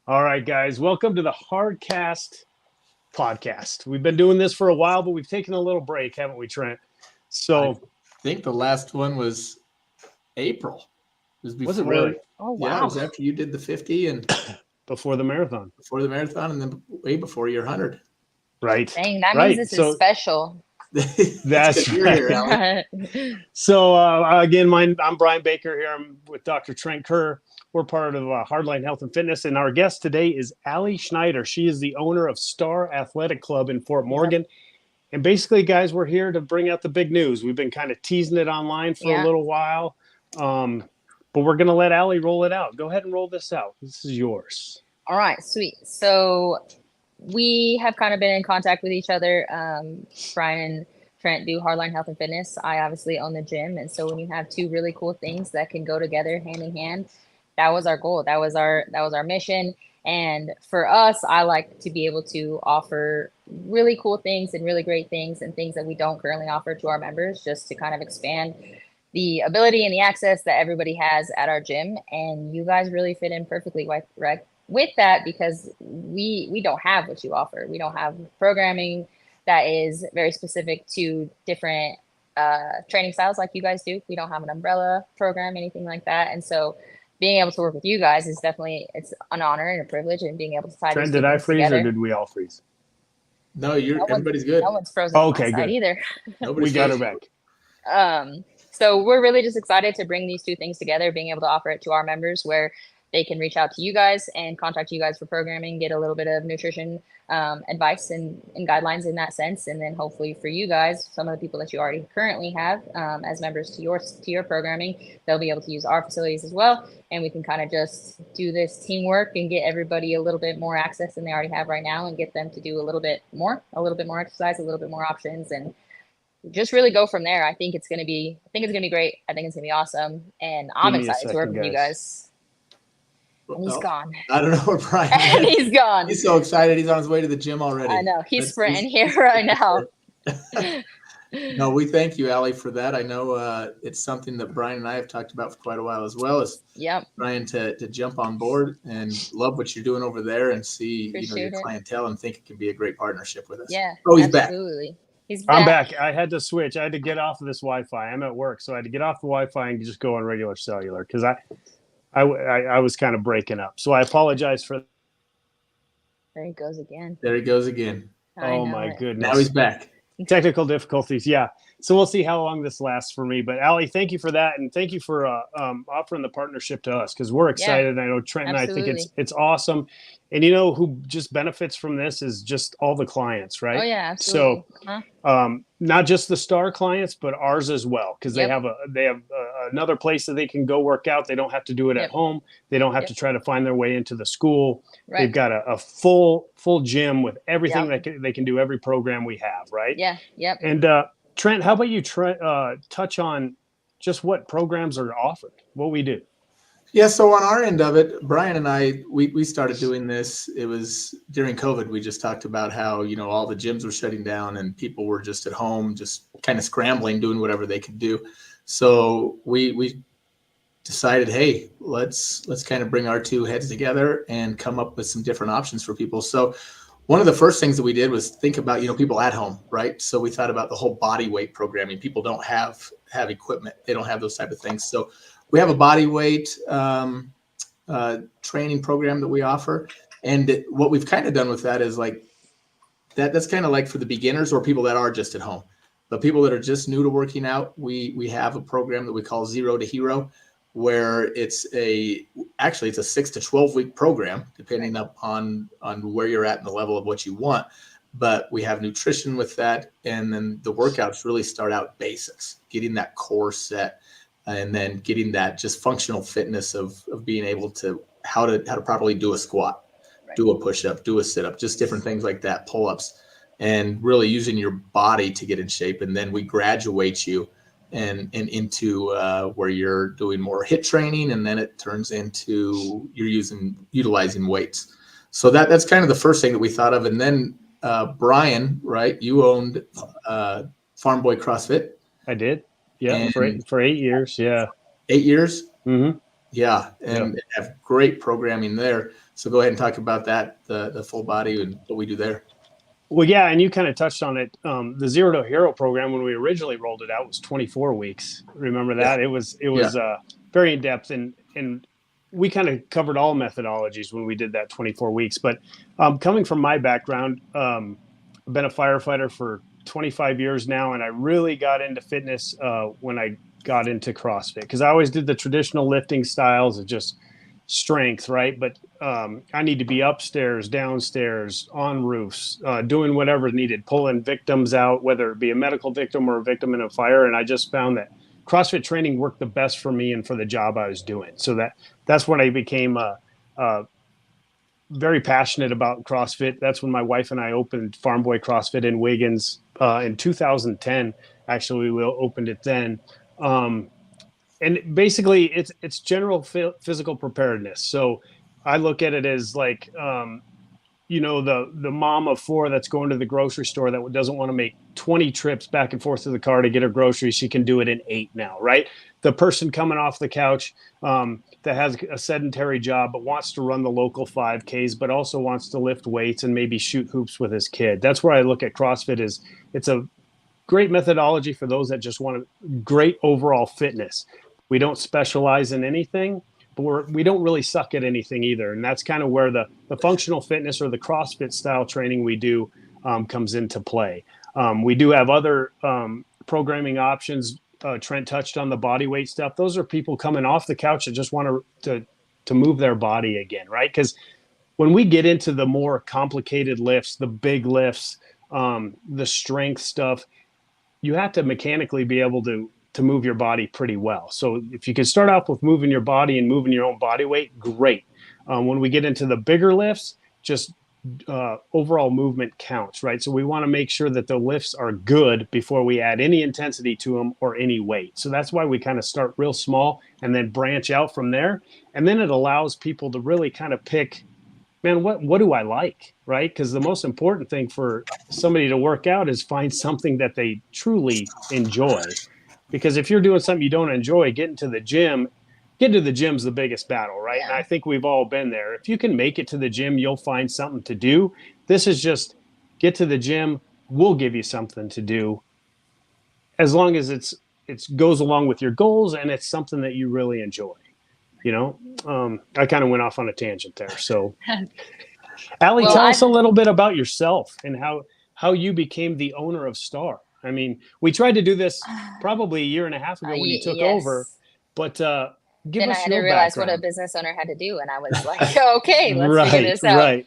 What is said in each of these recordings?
All right, guys, welcome to the Hardcast podcast. We've been doing this for a while, but we've taken a little break, haven't we, Trent? I think the last one was April. It was before, was it really? Oh, wow. Yeah, it was after you did the 50 and Before the marathon. and then way before your 100. Right. Dang, that right. means this is special. That's good right. you're here, Allie. So, again, I'm Brian Baker here. I'm with Dr. Trent Kerr. We're part of Hardline Health and Fitness, and our guest today is Allie Schneider. She is the owner of Star Athletic Club in Fort Morgan. Yep. And basically, guys, we're here to bring out the big news. We've been kind of teasing it online for a little while, but we're going to let Allie roll it out. Go ahead and roll this out. This is yours. All right, sweet. So we have kind of been in contact with each other. Brian and Trent do Hardline Health and Fitness. I obviously own the gym. And so when you have two really cool things that can go together hand in hand, that was our goal. That was our mission. And for us, I like to be able to offer really cool things and really great things and things that we don't currently offer to our members, just to kind of expand the ability and the access that everybody has at our gym. And you guys really fit in perfectly with that, because we don't have what you offer. We don't have programming that is very specific to different training styles like you guys do. We don't have an umbrella program, anything like that. And so being able to work with you guys is definitely, it's an honor and a privilege, and being able to tie Trent, these did I freeze together. or did we all freeze? No, everybody's good. No one's frozen on my side either. We got her back. So we're really just excited to bring these two things together, being able to offer it to our members where they can reach out to you guys and contact you guys for programming, get a little bit of nutrition advice and guidelines in that sense. And then hopefully for you guys, some of the people that you already currently have as members to your programming, they'll be able to use our facilities as well. And we can kind of just do this teamwork and get everybody a little bit more access than they already have right now, and get them to do a little bit more exercise, a little bit more options, and just really go from there. I think it's going to be great. I think it's going to be awesome. And I'm excited to work with you guys. And he's gone. I don't know where Brian is. And he's gone. He's so excited. He's on his way to the gym already. I know. He's sprinting here right now. No, we thank you, Allie, for that. I know it's something that Brian and I have talked about for quite a while, as well as Brian to jump on board, and love what you're doing over there, and see your clientele, and think it can be a great partnership with us. Yeah. Oh, he's absolutely. back. He's back. I'm back. I had to switch. I had to get off of this Wi-Fi. I'm at work, so I had to get off the Wi-Fi and just go on regular cellular, because I was kind of breaking up. So I apologize for. There he goes again. Oh my goodness. Now he's back. Technical difficulties. Yeah. So we'll see how long this lasts for me. But Allie, thank you for that. And thank you for offering the partnership to us, because we're excited. Yeah, I know Trent and I think it's awesome. And who just benefits from this is just all the clients, right? Oh yeah, absolutely. So not just the Star clients, but ours as well, because they have another place that they can go work out. They don't have to do it at home. They don't have to try to find their way into the school. Right. They've got a full gym with everything that they can do, every program we have, right? Yeah. Yep. And Trent, how about you touch on just what programs are offered, what we do? Yeah, so on our end of it, Brian and I, we started doing this. It was during COVID. We just talked about how, all the gyms were shutting down and people were just at home, just kind of scrambling, doing whatever they could do. So we decided, hey, let's kind of bring our two heads together and come up with some different options for people. So one of the first things that we did was think about, people at home, right? So we thought about the whole body weight programming. People don't have equipment. They don't have those type of things. So we have a body weight training program that we offer. And what we've kind of done with that is like, that's kind of like for the beginners or people that are just at home. But people that are just new to working out, we have a program that we call 0 to Hero, where it's a 6 to 12 week program, depending on where you're at and the level of what you want. But we have nutrition with that. And then the workouts really start out basics, getting that core set, and then getting that just functional fitness of being able to how to properly do a squat, do a push-up, do a sit-up, just different things like that, pull-ups, and really using your body to get in shape. And then we graduate you and into where you're doing more HIIT training, and then it turns into you're utilizing weights. So that's kind of the first thing that we thought of. And then Brian, right, you owned Farm Boy CrossFit. I did. Yeah, for 8 years. Yeah. 8 years. Mm-hmm. Yeah, and have great programming there. So go ahead and talk about that, the full body and what we do there. Well, yeah, and you kind of touched on it. The Zero to Hero program, when we originally rolled it out, was 24 weeks. Remember that? Yeah. It was very in depth, and we kind of covered all methodologies when we did that 24 weeks. But coming from my background, I've been a firefighter for 25 years now, and I really got into fitness when I got into CrossFit, because I always did the traditional lifting styles of just strength, right? But I need to be upstairs, downstairs, on roofs, doing whatever needed, pulling victims out, whether it be a medical victim or a victim in a fire. And I just found that CrossFit training worked the best for me and for the job I was doing. So that's when I became very passionate about CrossFit. That's when my wife and I opened Farm Boy CrossFit in Wiggins in 2010. Actually, we opened it then. And basically it's general physical preparedness. So I look at it as like, the mom of four that's going to the grocery store that doesn't want to make 20 trips back and forth to the car to get her groceries. She can do it in 8 now, right? The person coming off the couch that has a sedentary job but wants to run the local 5Ks, but also wants to lift weights and maybe shoot hoops with his kid. That's where I look at CrossFit. Is it's a great methodology for those that just want a great overall fitness. We don't specialize in anything, but we don't really suck at anything either. And that's kind of where the functional fitness or the CrossFit style training we do comes into play. We do have other programming options. Trent touched on the body weight stuff. Those are people coming off the couch that just want to move their body again, right? Because when we get into the more complicated lifts, the big lifts, the strength stuff, you have to mechanically be able to move your body pretty well. So if you can start off with moving your body and moving your own body weight, great. When we get into the bigger lifts, just overall movement counts, right? So we want to make sure that the lifts are good before we add any intensity to them or any weight. So that's why we kind of start real small and then branch out from there. And then it allows people to really kind of pick, man, what do I like, right? Because the most important thing for somebody to work out is find something that they truly enjoy. Because if you're doing something you don't enjoy, getting to the gym's the biggest battle, right? Yeah. And I think we've all been there. If you can make it to the gym, you'll find something to do. This is just get to the gym. We'll give you something to do, as long as it goes along with your goals and it's something that you really enjoy. I kind of went off on a tangent there. So, Allie, tell us a little bit about yourself and how you became the owner of Star. I mean, we tried to do this probably a year and a half ago when you took over, but give us your background. Then I had to realize what a business owner had to do, and I was like, okay, let's figure this out. Right.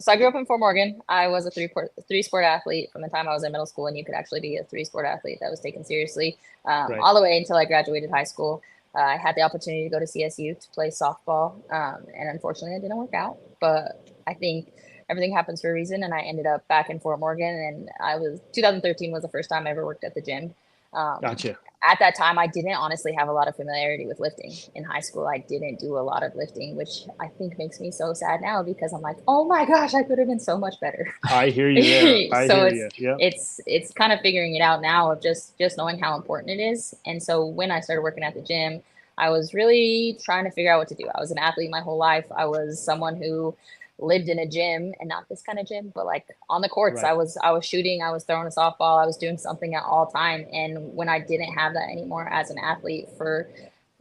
So I grew up in Fort Morgan. I was a three-sport athlete from the time I was in middle school, and you could actually be a three-sport athlete that was taken seriously all the way until I graduated high school. I had the opportunity to go to CSU to play softball, and unfortunately it didn't work out, but I think everything happens for a reason, and I ended up back in Fort Morgan, and 2013 was the first time I ever worked at the gym. Gotcha. At that time, I didn't honestly have a lot of familiarity with lifting. In high school, I didn't do a lot of lifting, which I think makes me so sad now, because I'm like, oh my gosh, I could have been so much better. I hear you there. It's kind of figuring it out now of just knowing how important it is. And so when I started working at the gym, I was really trying to figure out what to do. I was an athlete my whole life. I was someone who lived in a gym, and not this kind of gym, but like on the courts. Right. I was shooting, I was throwing a softball, I was doing something at all time. And when I didn't have that anymore as an athlete for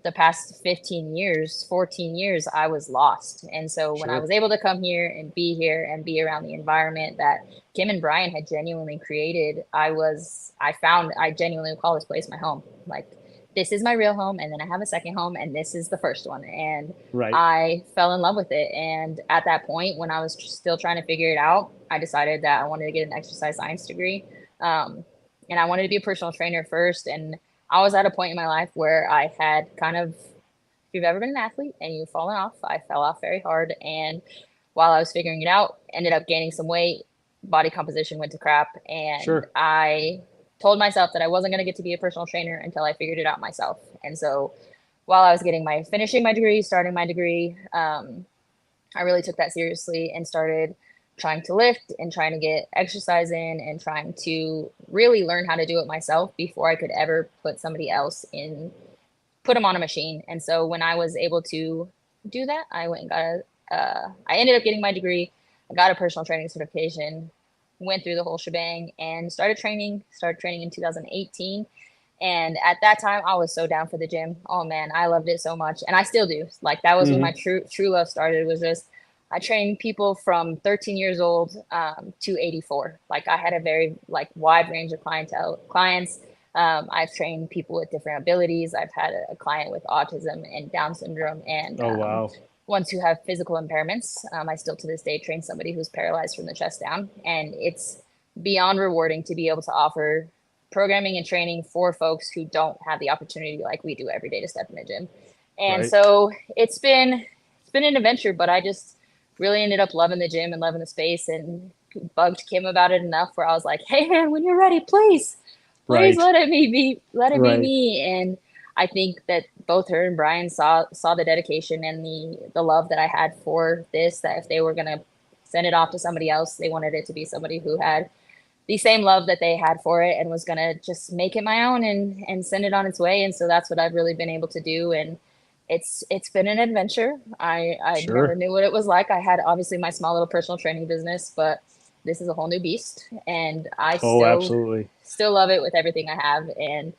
the past 14 years, I was lost. And so when I was able to come here and be around the environment that Kim and Brian had genuinely created, I genuinely call this place my home. Like, this is my real home, and then I have a second home, and this is the first one. And I fell in love with it. And at that point, when I was still trying to figure it out, I decided that I wanted to get an exercise science degree. And I wanted to be a personal trainer first. And I was at a point in my life where I had kind of, if you've ever been an athlete and you've fallen off, I fell off very hard. And while I was figuring it out, ended up gaining some weight, body composition went to crap. And I told myself that I wasn't going to get to be a personal trainer until I figured it out myself. And so while I was finishing my degree, starting my degree, I really took that seriously and started trying to lift and trying to get exercise in and trying to really learn how to do it myself before I could ever put somebody else in put them on a machine. And so when I was able to do that, I went and got I ended up getting my degree. I got a personal training certification, went through the whole shebang, and started training in 2018. And at that time, I was so down for the gym. Oh man, I loved it so much, and I still do. Like that was when my true love started. Was just I trained people from 13 years old to 84. Like I had a very like wide range of clients. I've trained people with different abilities. I've had a client with autism and Down syndrome, and ones who have physical impairments. I still to this day train somebody who's paralyzed from the chest down, and it's beyond rewarding to be able to offer programming and training for folks who don't have the opportunity like we do every day to step in the gym. And so it's been an adventure, but I just really ended up loving the gym and loving the space, and bugged Kim about it enough where I was like, hey man, when you're ready, please let it be me. And I think that both her and Brian saw the dedication and the love that I had for this, that if they were going to send it off to somebody else, they wanted it to be somebody who had the same love that they had for it and was going to just make it my own and send it on its way. And so that's what I've really been able to do. And it's been an adventure. I never knew what it was like. I had obviously my small little personal training business, but this is a whole new beast, and I still love it with everything I have. And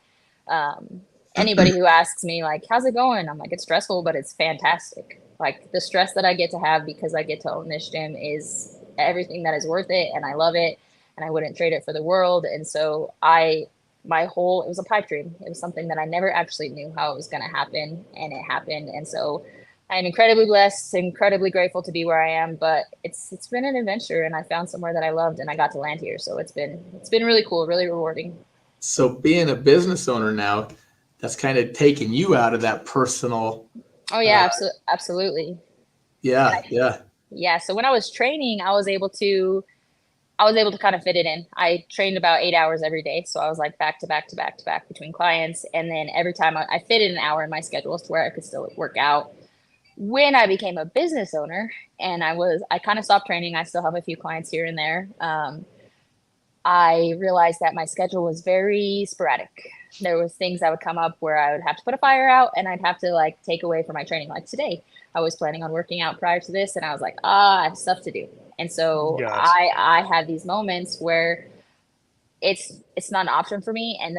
anybody who asks me like, how's it going? I'm like, it's stressful, but it's fantastic. Like the stress that I get to have because I get to own this gym is everything that is worth it. And I love it. And I wouldn't trade it for the world. And so it was a pipe dream. It was something that I never actually knew how it was going to happen, and it happened. And so I'm incredibly blessed, incredibly grateful to be where I am, but it's been an adventure, and I found somewhere that I loved, and I got to land here. So it's been really cool, really rewarding. So being a business owner now, that's kind of taken you out of that personal. Oh yeah, absolutely. Yeah. Yeah. So when I was training, I was able to kind of fit it in. I trained about 8 hours every day. So I was like back to back between clients. And then every time I fit in an hour in my schedule to where I could still work out. When I became a business owner and I kind of stopped training. I still have a few clients here and there. I realized that my schedule was very sporadic. There was things that would come up where I would have to put a fire out and I'd have to like take away from my training. Like today, I was planning on working out prior to this, and I was like, I have stuff to do. And so I had these moments where it's not an option for me. And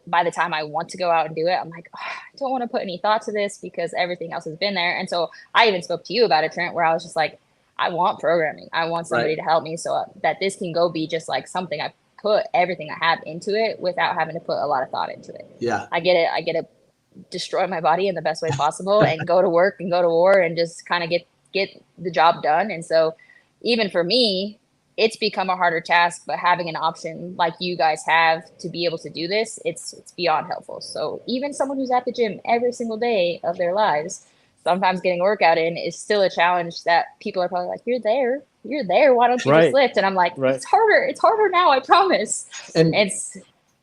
by the time I want to go out and do it, I'm like, I don't want to put any thought to this because everything else has been there. And so I even spoke to you about it, Trent, where I was just like, I want programming. I want somebody to help me so that this can go be just like something I put everything I have into it without having to put a lot of thought into it. Yeah. I get to destroy my body in the best way possible and go to work and go to war and just kind of get the job done. And so even for me, it's become a harder task, but having an option like you guys have to be able to do this, it's beyond helpful. So even someone who's at the gym every single day of their lives, sometimes getting a workout in is still a challenge that people are probably like, you're there. Why don't you just lift? And I'm like, it's harder now. I promise. And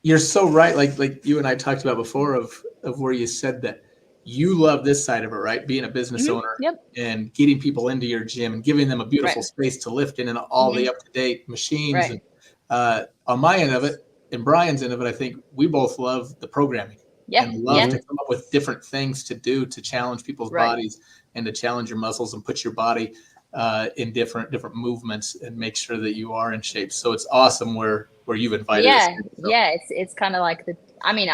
you're so right. Like you and I talked about before of where you said that you love this side of it, right? Being a business owner and getting people into your gym and giving them a beautiful space to lift in and all the up-to-date machines. Right. And, on my end of it and Brian's end of it, I think we both love the programming and love to come up with different things to do to challenge people's bodies and to challenge your muscles and put your body in different movements and make sure that you are in shape. So it's awesome where you've invited us. Yeah. It's kind of like I know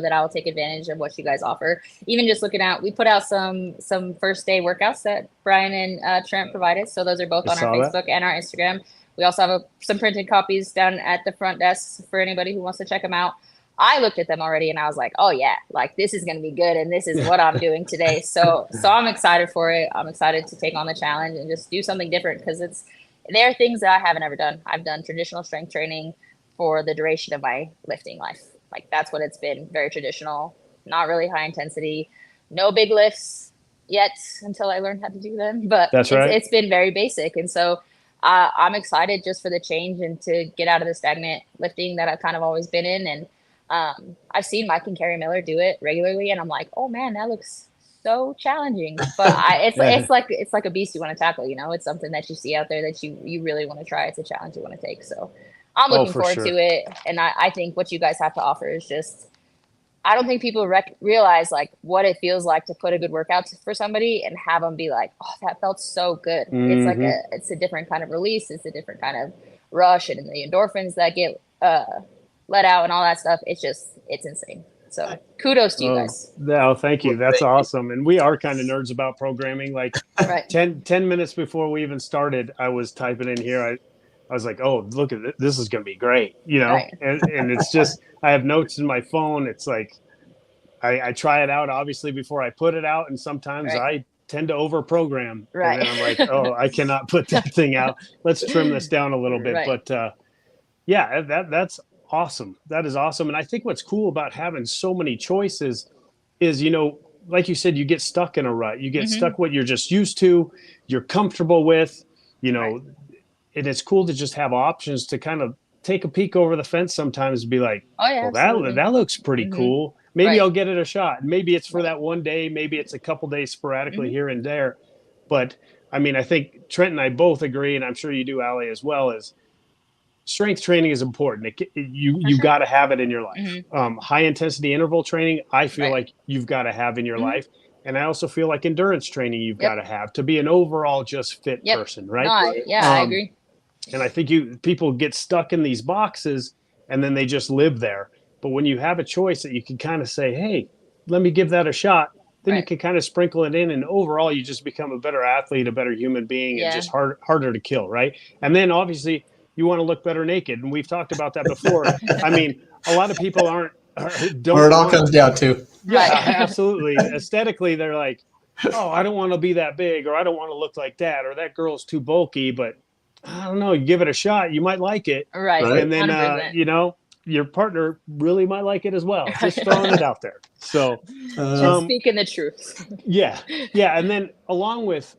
that I will take advantage of what you guys offer. Even just looking out, we put out some first day workouts that Brian and Trent provided. So those are both on our Facebook and our Instagram. We also have some printed copies down at the front desk for anybody who wants to check them out. I looked at them already and I was like, oh yeah, like this is going to be good. And this is what I'm doing today. So I'm excited for it. I'm excited to take on the challenge and just do something different because there are things that I haven't ever done. I've done traditional strength training for the duration of my lifting life. Like that's what it's been, very traditional, not really high intensity, no big lifts yet until I learned how to do them. But it's been very basic. And so I'm excited just for the change and to get out of the stagnant lifting that I've kind of always been in. And I've seen Mike and Carrie Miller do it regularly, and I'm like, oh man, that looks so challenging. But it's like a beast you want to tackle. You know, it's something that you see out there that you really want to try. It's a challenge you want to take. So I'm looking forward to it, and I think what you guys have to offer is just I don't think people realize like what it feels like to put a good workout for somebody and have them be like, oh, that felt so good. It's like it's a different kind of release. It's a different kind of rush, and the endorphins that get let out and all that stuff. It's insane. So kudos to you guys. No, thank you. That's awesome. And we are kind of nerds about programming. Like 10 minutes before we even started, I was typing in here. I was like, oh, look at this. This is going to be great. And it's just, I have notes in my phone. It's like, I try it out obviously before I put it out. And sometimes I tend to over program. And then I'm like, oh, I cannot put that thing out. Let's trim this down a little bit. But yeah, that's awesome. That is awesome. And I think what's cool about having so many choices is, like you said, you get stuck in a rut. You get stuck what you're just used to, you're comfortable with, and it's cool to just have options to kind of take a peek over the fence sometimes and be like, well, that looks pretty cool. Maybe I'll get it a shot. Maybe it's for that one day. Maybe it's a couple days sporadically here and there. But I mean, I think Trent and I both agree, and I'm sure you do, Allie, as well, is strength training is important. You got to have it in your life. High intensity interval training, I feel like you've got to have in your life. And I also feel like endurance training you've got to have to be an overall just fit person, right? No, I agree. And I think people get stuck in these boxes and then they just live there. But when you have a choice that you can kind of say, hey, let me give that a shot, then you can kind of sprinkle it in, and overall you just become a better athlete, a better human being, and just harder to kill, right? And then obviously you want to look better naked. And we've talked about that before. I mean, a lot of people don't. Where it all comes down to. Yeah, absolutely. Aesthetically, they're like, oh, I don't want to be that big, or I don't want to look like that, or that girl's too bulky, but I don't know, you give it a shot, you might like it. Right. And then, your partner really might like it as well. Just throwing it out there. So just speaking the truth. Yeah. And then along with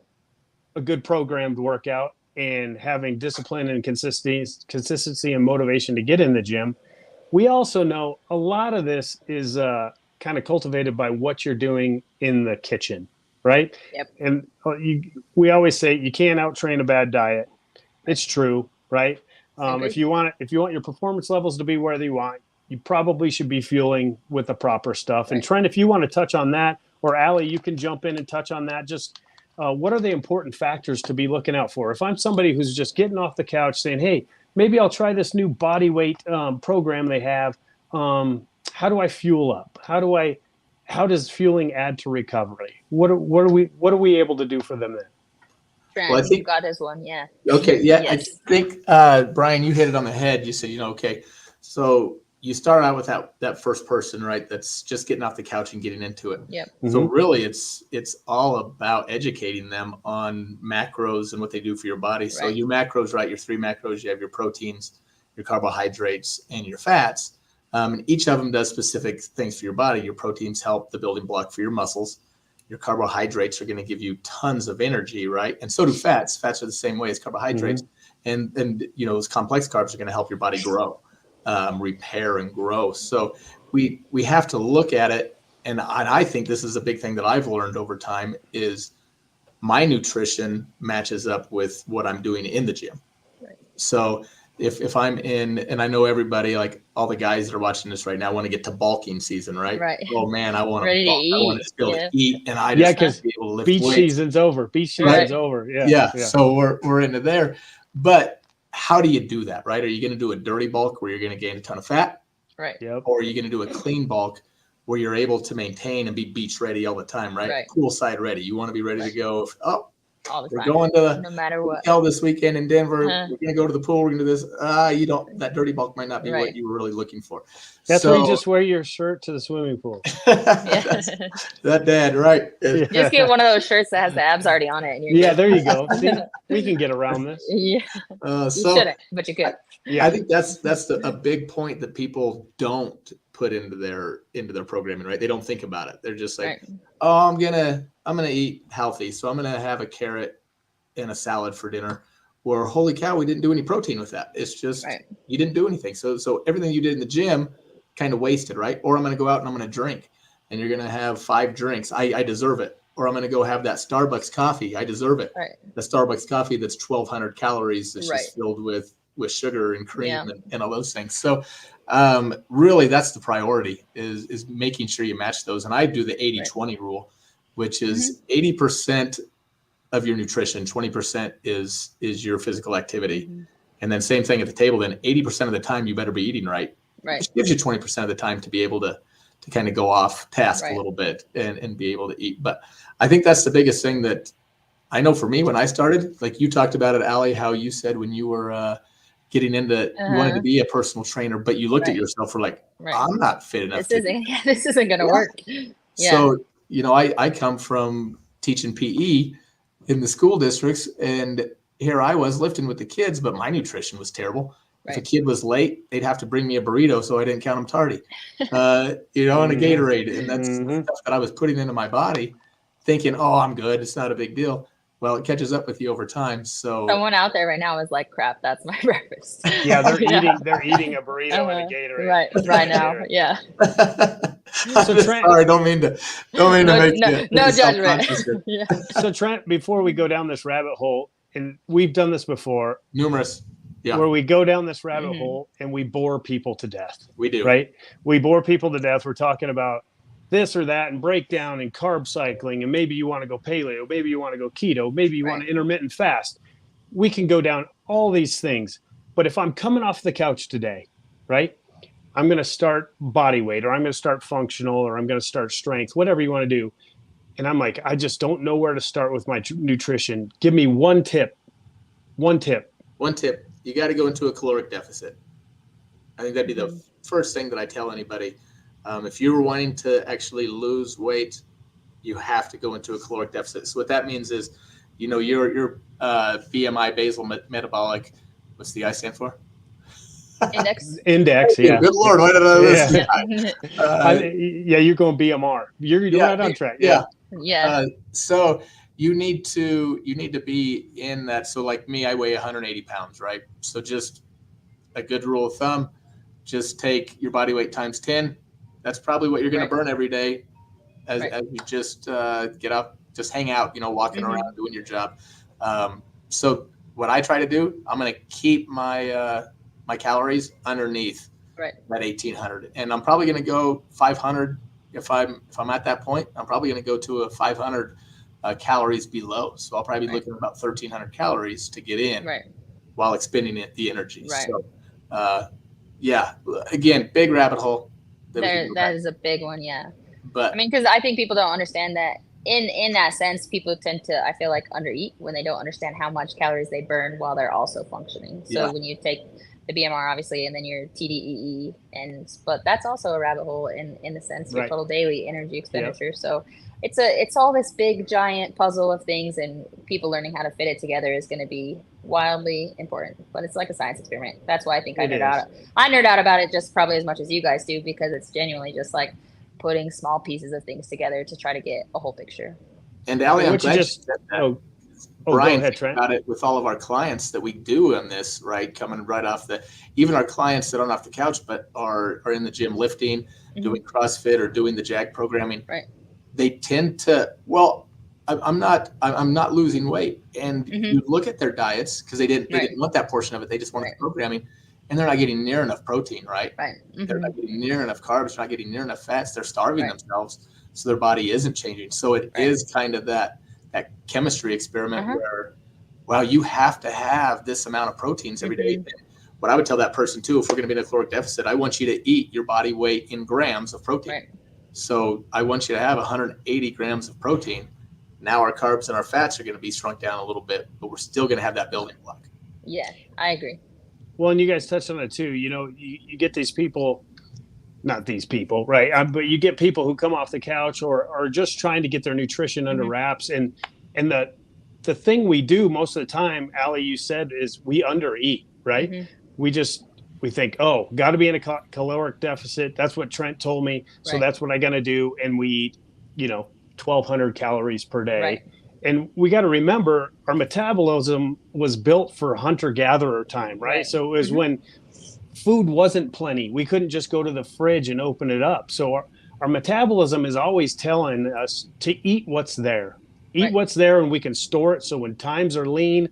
a good programmed workout and having discipline and consistency and motivation to get in the gym, we also know a lot of this is kind of cultivated by what you're doing in the kitchen, right? Yep. And we always say you can't out-train a bad diet. It's true, right? If you want your performance levels to be where they want, you probably should be fueling with the proper stuff. And Trent, if you want to touch on that, or Allie, you can jump in and touch on that. Just what are the important factors to be looking out for? If I'm somebody who's just getting off the couch saying, hey, maybe I'll try this new body weight program they have. How do I fuel up? How does fueling add to recovery? What are we able to do for them then? Trent, well, I think got his one. Yeah. Okay. Yeah. Yes. I think, Brian, you hit it on the head. You said, okay, so you start out with that first person, right? That's just getting off the couch and getting into it. Yep. So really it's all about educating them on macros and what they do for your body. So your macros, right? Your 3 macros, you have your proteins, your carbohydrates, and your fats. And each of them does specific things for your body. Your proteins help the building block for your muscles. Your carbohydrates are going to give you tons of energy, right? And so do fats. Fats are the same way as carbohydrates. And those complex carbs are going to help your body grow, repair and grow. So we have to look at it. And I think this is a big thing that I've learned over time is my nutrition matches up with what I'm doing in the gym. Right. So if I'm in, and I know everybody, like all the guys that are watching this right now want to get to bulking season, right? Right. Oh man, I want to be able to eat, and I just because be able to lift beach weights. season's over. Beach season's over. Yeah. So we're into there. But how do you do that, right? Are you going to do a dirty bulk where you're going to gain a ton of fat? Right. Yep. Or are you going to do a clean bulk where you're able to maintain and be beach ready all the time, right? Poolside ready. You want to be ready to go. All the we're time. Going to no matter what hotel this weekend in Denver. We're going to go to the pool. We're going to do this. That dirty bulk might not be what you were really looking for. That's where you just wear your shirt to the swimming pool. That dad, right? Just get one of those shirts that has the abs already on it. And you're good. There you go. See, we can get around this. You shouldn't, but you could. Yeah, I think that's a big point that people don't put into their programming, right? They don't think about it. They're just like, oh, I'm gonna eat healthy, so I'm gonna have a carrot and a salad for dinner. Or holy cow, we didn't do any protein with that. It's just you didn't do anything. So everything you did in the gym kind of wasted, right? Or I'm gonna go out and I'm gonna drink, and you're gonna have 5 drinks. I deserve it. Or I'm gonna go have that Starbucks coffee. I deserve it. Right. The Starbucks coffee that's 1,200 calories that's just filled with with sugar and cream Yeah. and all those things. So really that's the priority is making sure you match those. And I do the 80-20 rule, which is 80% of your nutrition, 20% is your physical activity. And then same thing at the table, then 80% of the time you better be eating right. Which gives you 20% of the time to be able to kind of go off task a little bit and be able to eat. But I think that's the biggest thing that I know for me when I started, like you talked about it, Allie, how you said when you were getting into, you wanted to be a personal trainer, but you looked at yourself for like, I'm not fit enough. This isn't going to work. So, you know, I come from teaching PE in the school districts, and here I was lifting with the kids, but my nutrition was terrible. If a kid was late, they'd have to bring me a burrito so I didn't count them tardy, you know, and a Gatorade. And that's stuff that I was putting into my body thinking, oh, I'm good. It's not a big deal. Well, it catches up with you over time. So someone out there right now is like, crap, that's my breakfast. Yeah, they're eating a burrito and a Gatorade. Right now. Yeah. So Trent, sorry, don't mean to make no judgment. So Trent, before we go down this rabbit hole, and we've done this before, numerous. Yeah. Where we go down this rabbit hole and we bore people to death. We do. Right? We bore people to death. We're talking about this or that and breakdown and carb cycling. And maybe you want to go paleo. Maybe you want to go keto. Maybe you want to intermittent fast. We can go down all these things. But if I'm coming off the couch today, right, I'm going to start body weight, or I'm going to start functional, or I'm going to start strength, whatever you want to do. And I'm like, I just don't know where to start with my nutrition. Give me one tip. One tip. You got to go into a caloric deficit. I think that'd be the first thing that I tell anybody. If you're wanting to actually lose weight, you have to go into a caloric deficit. So what that means is, you know, your BMI, basal metabolic, what's the I stand for? Index, yeah. Good Lord, why did I listen? You're going BMR. You're right on track. Yeah. So you need to be in that. So like me, I weigh 180 pounds, right? So just a good rule of thumb, just take your body weight times 10. That's probably what you're going to burn every day as you just get up, just hang out, you know, walking around, doing your job. So what I try to do, I'm going to keep my my calories underneath that 1,800. And I'm probably going to go 500. If I'm at that point, I'm probably going to go to a 500 calories below. So I'll probably be looking at about 1,300 calories to get in while expending the energy. So, again, big rabbit hole. That is a big one. Yeah. But I mean, because I think people don't understand that in that sense, people tend to, I feel like, undereat when they don't understand how much calories they burn while they're also functioning. So when you take the BMR, obviously, and then your TDEE, but that's also a rabbit hole in the sense your total daily energy expenditure. So it's all this big giant puzzle of things, and people learning how to fit it together is going to be wildly important. But it's like a science experiment. That's why I think I nerd out about it just probably as much as you guys do, because it's genuinely just like putting small pieces of things together to try to get a whole picture. And Allie, I'm glad you said that. Brian, go ahead, Trent. About it with all of our clients that we do on this, right? Coming right off even our clients that aren't off the couch, but are in the gym lifting, doing CrossFit or doing the JAG programming. Right. They tend to, I'm not losing weight. And you look at their diets because they didn't want that portion of it. They just wanted the programming, and they're not getting near enough protein, right? They're not getting near enough carbs. They're not getting near enough fats. They're starving themselves. So their body isn't changing. So it is kind of that chemistry experiment where, well, you have to have this amount of proteins every day. And what I would tell that person too, if we're going to be in a caloric deficit, I want you to eat your body weight in grams of protein. So I want you to have 180 grams of protein. Now our carbs and our fats are going to be shrunk down a little bit, but we're still going to have that building block. Yeah, I agree. Well, and you guys touched on it too. You know, you get these people, not these people, right? But you get people who come off the couch or are just trying to get their nutrition under wraps. And the thing we do most of the time, Allie, you said, is we undereat, right? We think, oh, got to be in a caloric deficit. That's what Trent told me. So that's what I'm going to do. And we eat, 1,200 calories per day. And we got to remember our metabolism was built for hunter-gatherer time, right? So it was when food wasn't plenty. We couldn't just go to the fridge and open it up. So our metabolism is always telling us to eat what's there. Eat what's there, and we can store it. So when times are lean,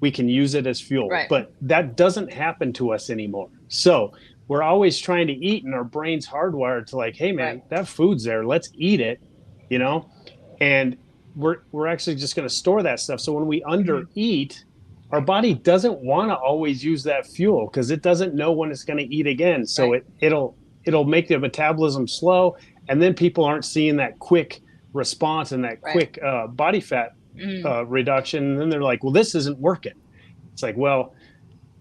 we can use it as fuel. Right. But that doesn't happen to us anymore. So we're always trying to eat, and our brain's hardwired to like, hey man, that food's there, let's eat it, you know? And we're actually just going to store that stuff. So when we undereat, our body doesn't want to always use that fuel because it doesn't know when it's going to eat again. So it'll make the metabolism slow, and then people aren't seeing that quick response and that quick body fat reduction. And then they're like, well, this isn't working. It's like, well,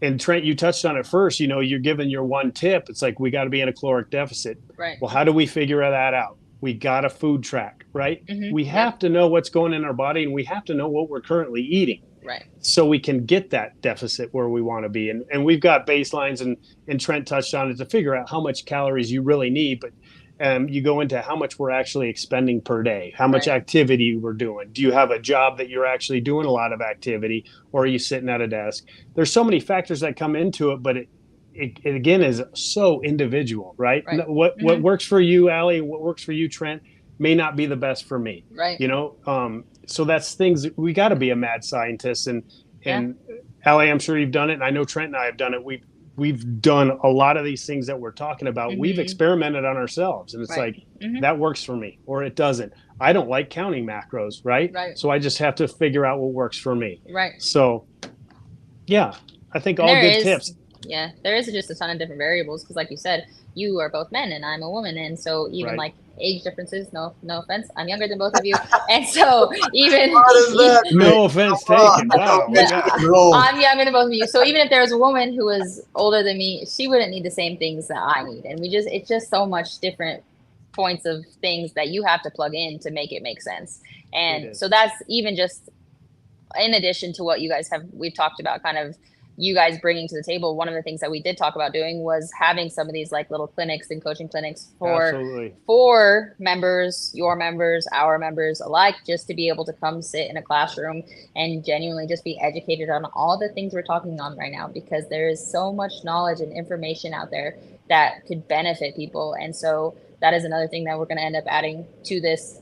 and Trent, you touched on it first, you know, you're giving your one tip. It's like, we got to be in a caloric deficit. Right. Well, how do we figure that out? We got a food track, right? We have to know what's going in our body, and we have to know what we're currently eating. Right. So we can get that deficit where we want to be. And we've got baselines, and Trent touched on it, to figure out how much calories you really need. But you go into how much we're actually expending per day, how much activity we're doing. Do you have a job that you're actually doing a lot of activity, or are you sitting at a desk? There's so many factors that come into it, but it again is so individual, right? What works for you, Allie, what works for you, Trent, may not be the best for me. Right. You know, so that's things we got to be a mad scientist. And Allie, I'm sure you've done it, and I know Trent and I have done it. We've done a lot of these things that we're talking about. We've experimented on ourselves, and it's like, that works for me, or it doesn't. I don't like counting macros, right? So I just have to figure out what works for me. Right. So, yeah, I think all good tips. Yeah, there is just a ton of different variables because, like you said, you are both men and I'm a woman, and so even like age differences. No offense, I'm younger than both of you, and so even no offense taken. Wow, I'm younger than both of you. So even if there was a woman who was older than me, she wouldn't need the same things that I need, and it's just so much different points of things that you have to plug in to make it make sense. And so that's even just in addition to what you guys we've talked about, kind of you guys bringing to the table. One of the things that we did talk about doing was having some of these like little clinics and coaching clinics for members, your members, our members alike, just to be able to come sit in a classroom and genuinely just be educated on all the things we're talking on right now, because there is so much knowledge and information out there that could benefit people. And so that is another thing that we're going to end up adding to this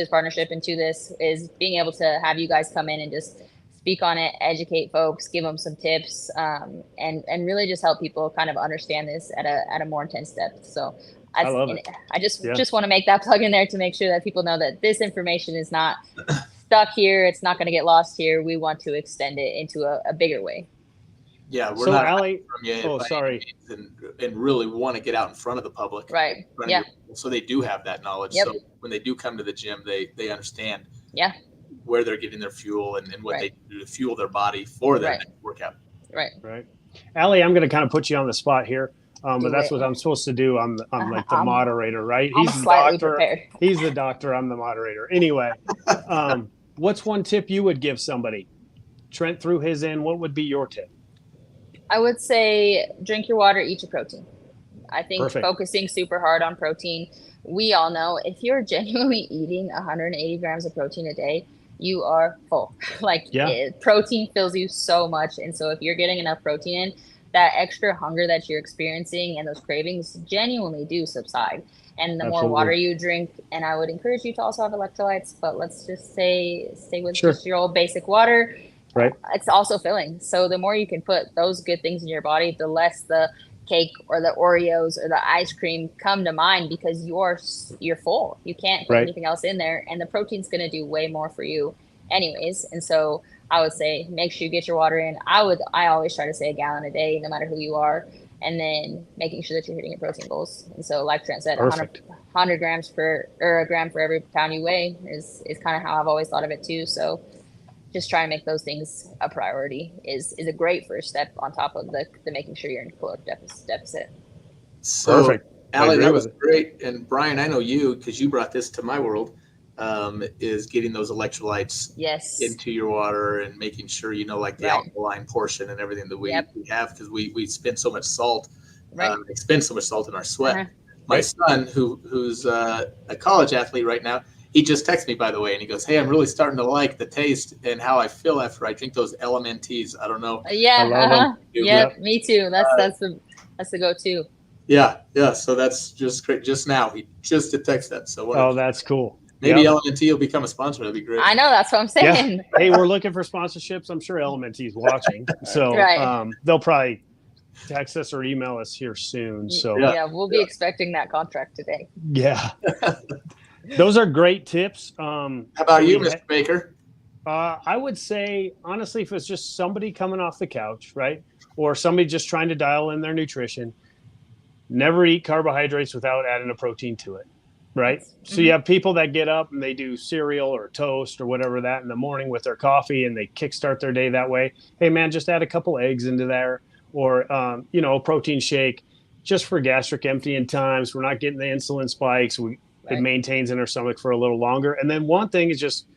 partnership and to this, is being able to have you guys come in and just speak on it, educate folks, give them some tips, and really just help people kind of understand this at a more intense depth. So I love it. I just want to make that plug in there to make sure that people know that this information is not stuck here. It's not going to get lost here. We want to extend it into a bigger way. Yeah, we're not Allie, sorry. And really want to get out in front of the public. Right. Yeah. So they do have that knowledge. Yep. So when they do come to the gym, they understand. Yeah. Where they're getting their fuel and what they do to fuel their body for their next workout. Right. Allie, I'm going to kind of put you on the spot here, but that's what I'm supposed to do. I'm like the moderator, right? He's the doctor. Prepared. He's the doctor. I'm the moderator. Anyway, what's one tip you would give somebody? Trent threw his in. What would be your tip? I would say drink your water, eat your protein. I think focusing super hard on protein. We all know if you're genuinely eating 180 grams of protein a day, you are full. Protein fills you so much. And so if you're getting enough protein in, that extra hunger that you're experiencing and those cravings genuinely do subside. And the more water you drink, and I would encourage you to also have electrolytes, but let's just stay with just your old basic water. Right. It's also filling. So the more you can put those good things in your body, the less the cake or the Oreos or the ice cream come to mind, because you're full. You can't put anything else in there, and the protein's going to do way more for you anyways. And so I would say make sure you get your water in. I always try to say a gallon a day, no matter who you are, and then making sure that you're hitting your protein goals. And so like Trent said, 100 grams or a gram for every pound you weigh is kind of how I've always thought of it too. So just try and make those things a priority is a great first step on top of the making sure you're in caloric deficit. So, perfect. Allie, that was great. And Brian, I know you, because you brought this to my world, is getting those electrolytes into your water and making sure, like the alkaline portion and everything that we have, because we spend so much salt, expend so much salt in our sweat. My son, who's a college athlete right now, he just texted me, by the way, and he goes, "Hey, I'm really starting to like the taste and how I feel after I drink those LMNTs. I don't know." Me too. That's the go-to. Yeah. So that's just great. Just now, he just texted that. So that's cool. Maybe Yep. LMNT will become a sponsor. That'd be great. I know, that's what I'm saying. Hey, we're looking for sponsorships. I'm sure LMNT is watching, so Right. they'll probably text us or email us here soon. So Yeah, we'll be expecting that contract today. yeah, those are great tips. How about you, Mr. Baker? I would say, honestly, if it's just somebody coming off the couch, right, or somebody just trying to dial in their nutrition, never eat carbohydrates without adding a protein to it, right? So you have people that get up and they do cereal or toast or whatever that in the morning with their coffee, and they kickstart their day that way. Hey, man, just add a couple eggs into there, or a protein shake just for gastric emptying times. We're not getting the insulin spikes. It maintains in our stomach for a little longer. And then one thing is just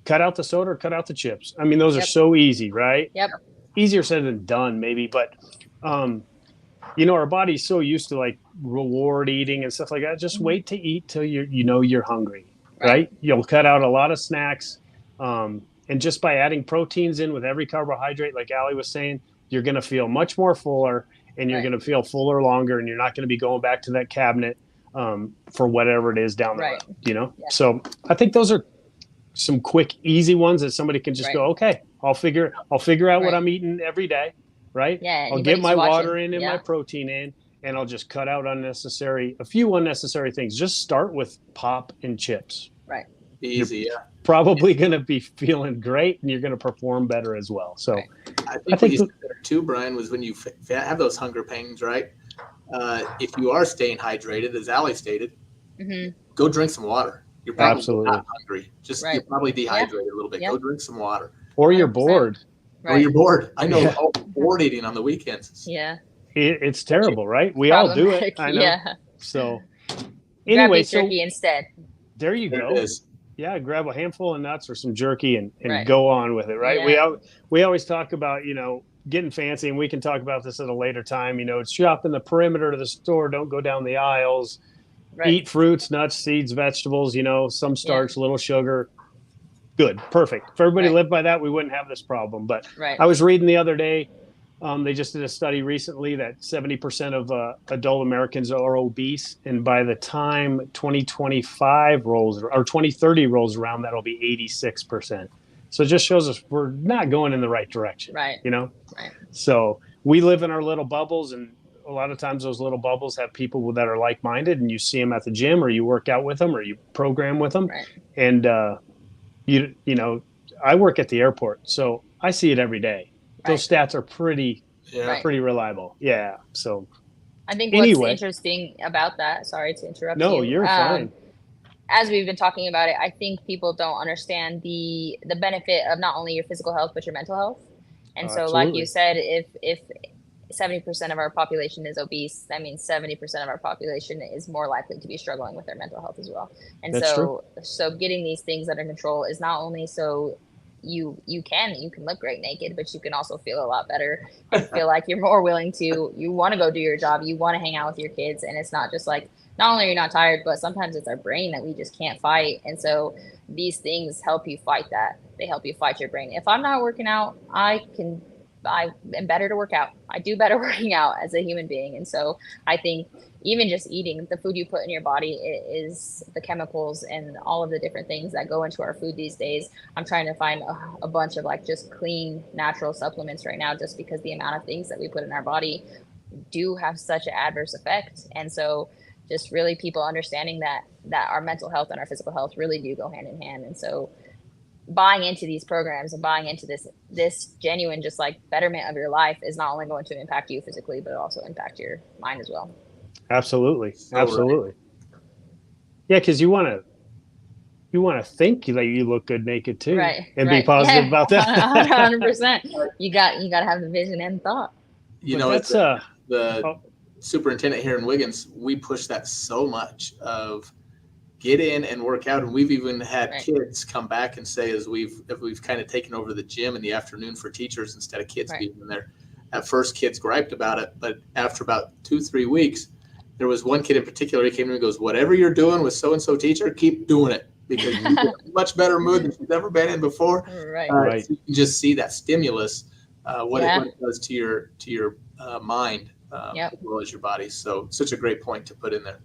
cut out the soda or cut out the chips. I mean, those are so easy, right? Yep. Easier said than done, maybe. But, our body's so used to like reward eating and stuff like that. Just wait to eat till you're hungry, right? You'll cut out a lot of snacks. And just by adding proteins in with every carbohydrate, like Allie was saying, you're going to feel much more fuller, and you're going to feel fuller longer, and you're not going to be going back to that cabinet for whatever it is down the road, Yeah. So I think those are some quick, easy ones that somebody can just go, okay, I'll figure out what I'm eating every day, right? Yeah, I'll get my water in and my protein in, and I'll just cut out a few unnecessary things. Just start with pop and chips. Right. Easy, you're probably going to be feeling great, and you're going to perform better as well. So I think what you said there too, Brian, was when you have those hunger pangs, right? If you are staying hydrated, as Allie stated, go drink some water. You're probably not hungry. You're probably dehydrated a little bit. Go drink some water. Or you're bored. Or you're bored. I know bored eating on the weekends. Yeah. It's terrible, right? We all do it. I know. Yeah. So anyway, jerky instead. There you go. Yeah, grab a handful of nuts or some jerky and go on with it, right? Yeah. We always talk about, getting fancy, and we can talk about this at a later time. Shop in the perimeter of the store. Don't go down the aisles. Eat fruits, nuts, seeds, vegetables, some starch, little sugar. Good. Perfect. If everybody lived by that, we wouldn't have this problem. But I was reading the other day, they just did a study recently that 70% of adult Americans are obese. And by the time 2025 rolls or 2030 rolls around, that'll be 86%. So it just shows us we're not going in the right direction. Right. Right. So we live in our little bubbles, and a lot of times those little bubbles have people that are like-minded, and you see them at the gym, or you work out with them, or you program with them. Right. And, I work at the airport, so I see it every day. Those stats are pretty reliable. Yeah. So I think what's interesting about that, sorry to interrupt you. No, you're fine. As we've been talking about it, I think people don't understand the benefit of not only your physical health, but your mental health. And so like you said, if 70% of our population is obese, that means 70% of our population is more likely to be struggling with their mental health as well. And so getting these things under control is not only so you can look great naked, but you can also feel a lot better. I feel like you're more willing to, you want to go do your job, you want to hang out with your kids, and it's not just like, not only are you not tired, but sometimes it's our brain that we just can't fight. And so these things help you fight that. They help you fight your brain. If I'm not working out, I am better to work out. I do better working out as a human being. And so I think even just eating the food you put in your body is the chemicals and all of the different things that go into our food these days. I'm trying to find a bunch of like just clean, natural supplements right now, just because the amount of things that we put in our body do have such an adverse effect. And so just really people understanding that our mental health and our physical health really do go hand in hand. And so buying into these programs and buying into this genuine, just like betterment of your life is not only going to impact you physically, but also impact your mind as well. Absolutely. Absolutely. Yeah. Cause you want to think that you look good naked too, and be positive about that. 100%. You got to have the vision and thought. It's the superintendent here in Wiggins. We push that so much of get in and work out. And we've even had kids come back and say, as we've kind of taken over the gym in the afternoon for teachers instead of kids being in there. At first, kids griped about it, but after about 2-3 weeks, there was one kid in particular. He came to me and goes, "Whatever you're doing with so-and-so teacher, keep doing it, because you're in a much better mood than you've ever been in before." Right. So you can just see that stimulus, what it does to your mind, as well as your body. So such a great point to put in there.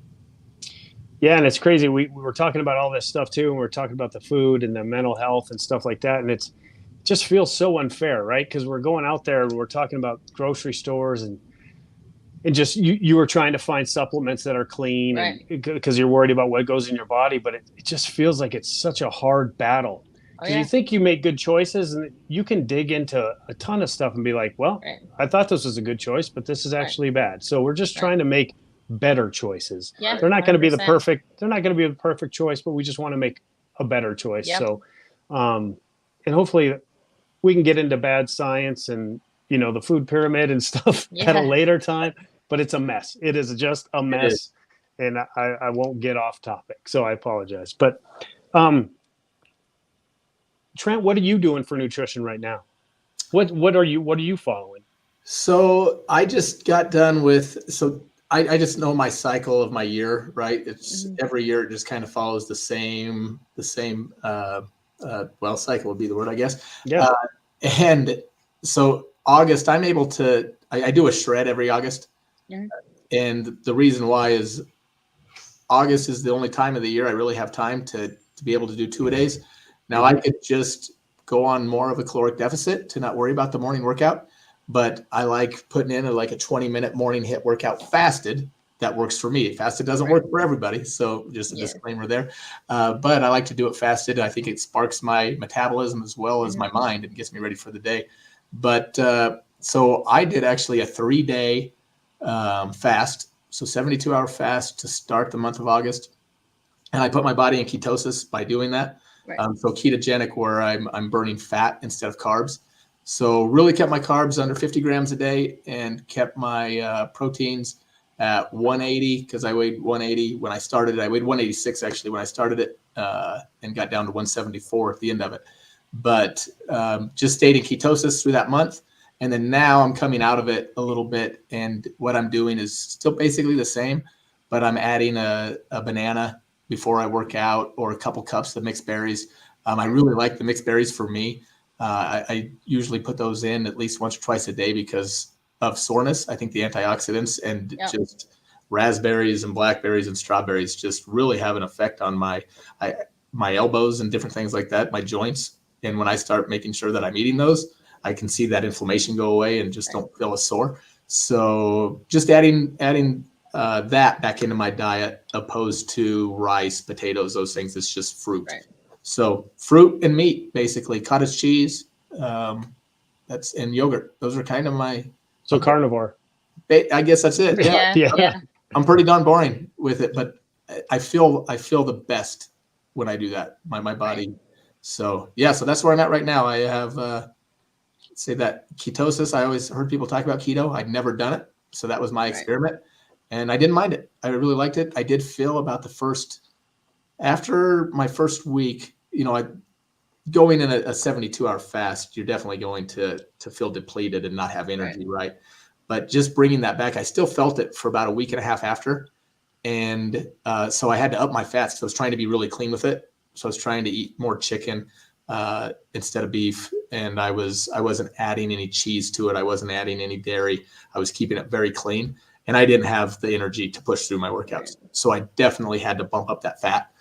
Yeah, and it's crazy. We were talking about all this stuff too, and we're talking about the food and the mental health and stuff like that, and it just feels so unfair, right? Because we're going out there and we're talking about grocery stores and just you were trying to find supplements that are clean, Right. and because you're worried about what goes in your body, but it just feels like it's such a hard battle. Oh, Because yeah. you think you make good choices, and you can dig into a ton of stuff and be like, well, Right. I thought this was a good choice, but this is actually bad. So we're just Right. trying to make better choices. Yeah, They're not going to be the 100%. perfect. They're not going to be the perfect choice, but we just want to make a better choice. Yep. So, and hopefully, we can get into bad science and the food pyramid and stuff at a Yeah. later time. But it's a mess. It is just a is. mess, and I won't get off topic, so I apologize. But Trent, what are you doing for nutrition right now? What are you following? So I just got done with, I just know my cycle of my year, right? It's every year it just kind of follows the same cycle would be the word, I guess. Yeah. And so August, I'm able to, I do a shred every August. Yeah. And the reason why is August is the only time of the year I really have time to be able to do 2-a-days. Now I could just go on more of a caloric deficit to not worry about the morning workout, but I like putting in a 20-minute morning HIIT workout fasted. That works for me. Fasted doesn't work for everybody, so just a disclaimer there. But I like to do it fasted. I think it sparks my metabolism as well as my mind and gets me ready for the day. But so I did actually a 3-day fast, so 72-hour fast to start the month of August. And I put my body in ketosis by doing that. Right. So ketogenic, where I'm burning fat instead of carbs. So really kept my carbs under 50 grams a day and kept my proteins at 180, because I weighed 180 when I started it. I weighed 186 actually when I started it, and got down to 174 at the end of it. But just stayed in ketosis through that month. And then now I'm coming out of it a little bit. And what I'm doing is still basically the same, but I'm adding a banana before I work out, or a couple cups of mixed berries. I really like the mixed berries for me. I usually put those in at least once or twice a day because of soreness. I think the antioxidants and just raspberries and blackberries and strawberries just really have an effect on my elbows and different things like that, my joints. And when I start making sure that I'm eating those, I can see that inflammation go away and just don't feel as sore. So just adding that back into my diet, opposed to rice, potatoes, those things. It's just fruit. Right. So fruit and meat, basically, cottage cheese, and yogurt. Those are kind of my. So carnivore. I guess that's it. Yeah. I'm pretty darn boring with it, but I feel the best when I do that. My body. Right. So so that's where I'm at right now. I have say that ketosis. I always heard people talk about keto. I'd never done it, so that was my experiment. And I didn't mind it. I really liked it. I did feel about after my first week, going in a 72-hour fast, you're definitely going to feel depleted and not have energy, right? But just bringing that back, I still felt it for about a week and a half after. And so I had to up my fats because I was trying to be really clean with it. So I was trying to eat more chicken instead of beef. And I wasn't adding any cheese to it. I wasn't adding any dairy. I was keeping it very clean. And I didn't have the energy to push through my workouts. So I definitely had to bump up that fat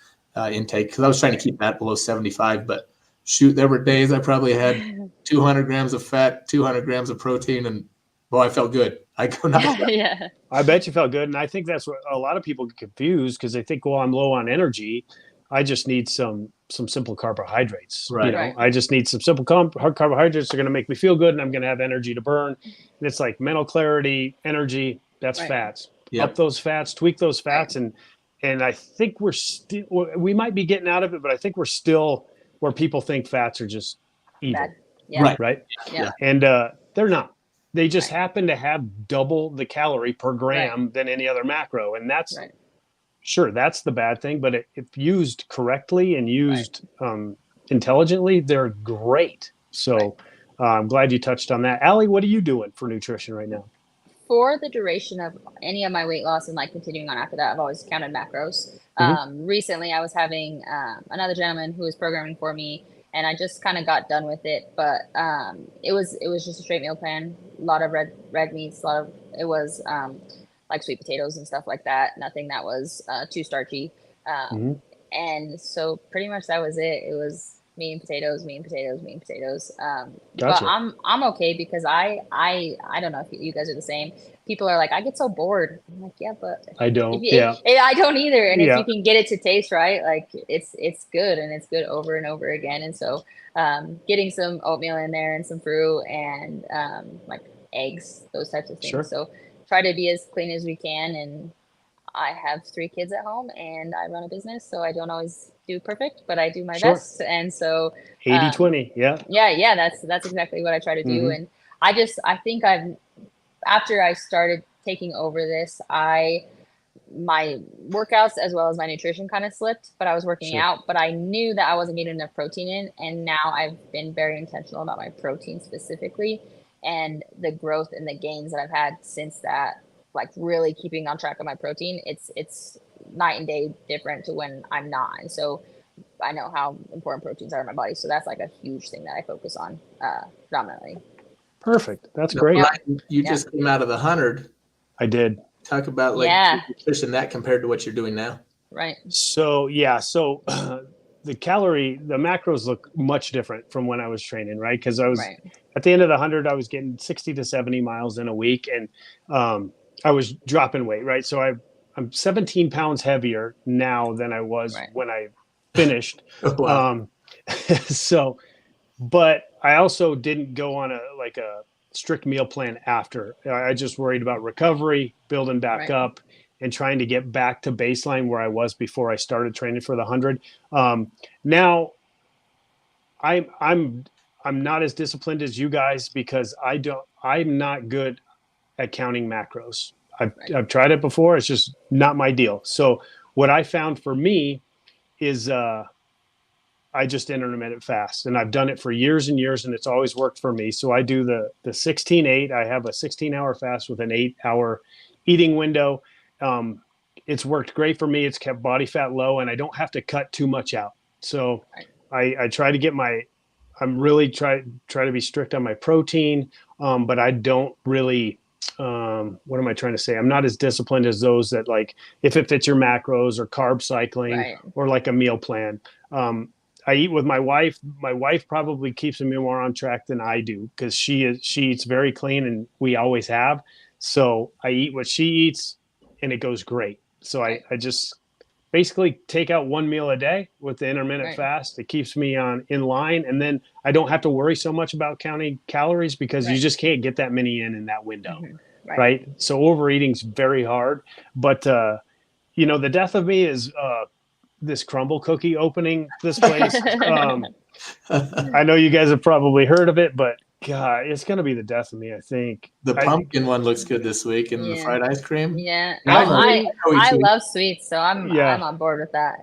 intake because I was trying to keep that below 75. But shoot, there were days I probably had 200 grams of fat, 200 grams of protein, and boy, I felt good. I could not. Yeah. I bet you felt good. And I think that's what a lot of people get confused, because they think, well, I'm low on energy. I just need some simple carbohydrates. Right. I just need some simple carbohydrates. They're going to make me feel good, and I'm going to have energy to burn. And it's like mental clarity, energy. That's fats. Yep. Up those fats, tweak those fats, and I think we might be getting out of it, but I think we're still where people think fats are just evil. Right. Yeah. And they're not. They just happen to have double the calorie per gram than any other macro, and that's sure, that's the bad thing. But if used correctly and used intelligently, they're great. So I'm glad you touched on that. Allie, what are you doing for nutrition right now? For the duration of any of my weight loss and continuing on after that, I've always counted macros. Recently, I was having another gentleman who was programming for me, and I just kind of got done with it. But it was just a straight meal plan, a lot of red meats, like sweet potatoes and stuff like that. Nothing that was too starchy. Mhm. And so pretty much that was it. It was meat and potatoes, meat and potatoes, meat and potatoes. But Gotcha. I'm okay because I don't know if you guys are the same. People are like, I get so bored. I'm like, yeah, but I if don't. you, Yeah. I don't either. And if Yeah. you can get it to taste right, like it's good and it's good over and over again. And so getting some oatmeal in there and some fruit and like eggs, those types of things. Sure. So try to be as clean as we can. And I have 3 kids at home and I run a business, so I don't always do perfect, but I do my Sure. best. And so 80-20. Yeah. yeah, that's exactly what I try to do. Mhm. And I think after I started taking over this, my workouts as well as my nutrition kind of slipped, but I was working Sure. out, but I knew that I wasn't getting enough protein in. And now I've been very intentional about my protein specifically and the growth and the gains that I've had since that, like really keeping on track of my protein. It's night and day different to when I'm not. And so I know how important proteins are in my body. So that's like a huge thing that I focus on predominantly. Perfect. That's Now, great. Brian, you just came out of the 100. I did. Talk about like Yeah. nutrition that compared to what you're doing now. Right. So yeah, the macros look much different from when I was training, right? Because I was Right. at the end of the 100, I was getting 60 to 70 miles in a week, and I was dropping weight, right? So I'm 17 pounds heavier now than I was Right. when I finished. Wow. So, but I also didn't go on a strict meal plan after. I just worried about recovery, building back Right. up, and trying to get back to baseline where I was before I started training for the 100. Now I'm not as disciplined as you guys because I'm not good at counting macros. I've tried it before. It's just not my deal. So what I found for me is I just intermittent fast, and I've done it for years and years, and it's always worked for me. So I do the 16-8. I have a 16-hour fast with an 8-hour eating window. It's worked great for me. It's kept body fat low, and I don't have to cut too much out. So I try to get I'm really try to be strict on my protein, but I don't really. What am I trying to say? I'm not as disciplined as those that like if it fits your macros or carb cycling or like a meal plan. I eat with my wife. My wife probably keeps me more on track than I do because she eats very clean, and we always have. So I eat what she eats, and it goes great. So I just basically take out one meal a day with the intermittent fast. It keeps me in line, and then I don't have to worry so much about counting calories because you just can't get that many in that window, right? So overeating's very hard, but the death of me is this crumble cookie opening this place. I know you guys have probably heard of it, but God, it's going to be the death of me, I think. The pumpkin one looks good this week, and the fried ice cream. Yeah, I love sweets, so I'm on board with that.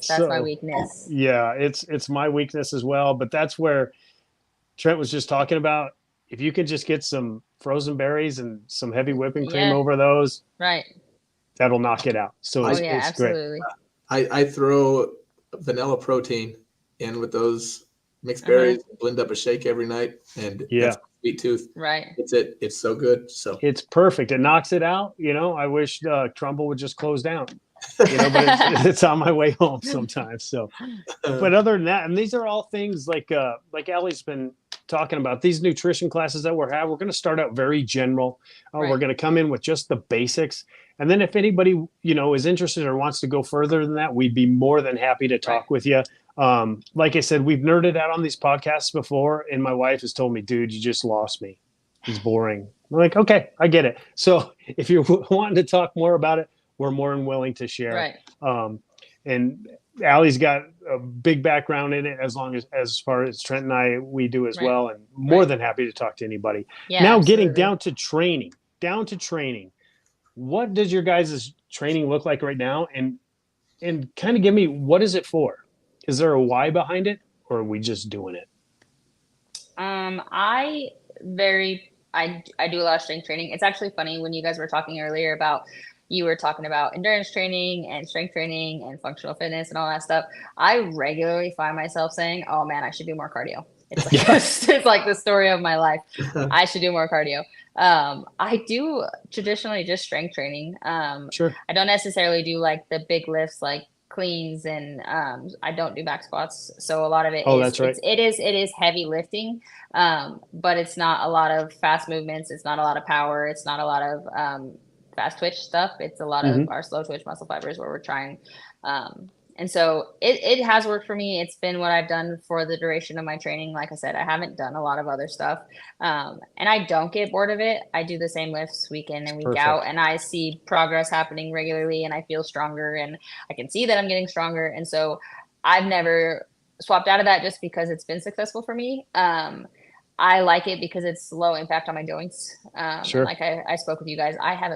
That's my weakness. Yeah, it's my weakness as well. But that's where Trent was just talking about. If you could just get some frozen berries and some heavy whipping cream over those, that'll knock it out. So it's absolutely. Great. I throw vanilla protein in with those mixed berries, blend up a shake every night, and that's sweet tooth. Right. It's so good. So it's perfect. It knocks it out. I wish Trumbull would just close down. But it's on my way home sometimes. So, but other than that, and these are all things like Allie's been talking about. These nutrition classes that we're going to start out very general. We're going to come in with just the basics. And then if anybody, is interested or wants to go further than that, we'd be more than happy to talk with you. Like I said, we've nerded out on these podcasts before, and my wife has told me, dude, you just lost me. It's boring. I'm like, okay, I get it. So if you're wanting to talk more about it, we're more than willing to share. And Allie's got a big background in it as far as Trent and I, we do as well, and more than happy to talk to anybody. Yeah, now absolutely. Getting down to training. What does your guys' training look like right now? And kind of give me, what is it for? Is there a why behind it, or are we just doing it? I do a lot of strength training. It's actually funny when you guys were talking earlier about, you were talking about endurance training and strength training and functional fitness and all that stuff. I regularly find myself saying, oh man, I should do more cardio. It's like, it's like the story of my life. I should do more cardio. I do traditionally just strength training. Sure. I don't necessarily do like the big lifts like cleans, and I don't do back squats. So a lot of it Oh, is that's right. it is heavy lifting, but it's not a lot of fast movements. It's not a lot of power. It's not a lot of fast twitch stuff. It's a lot of our slow twitch muscle fibers where we're trying. And so it has worked for me. It's been what I've done for the duration of my training. Like I said, I haven't done a lot of other stuff. And I don't get bored of it. I do the same lifts week in and week out, and I see progress happening regularly, and I feel stronger, and I can see that I'm getting stronger. And so I've never swapped out of that just because it's been successful for me. I like it because it's low impact on my joints. Sure. Like I spoke with you guys, I have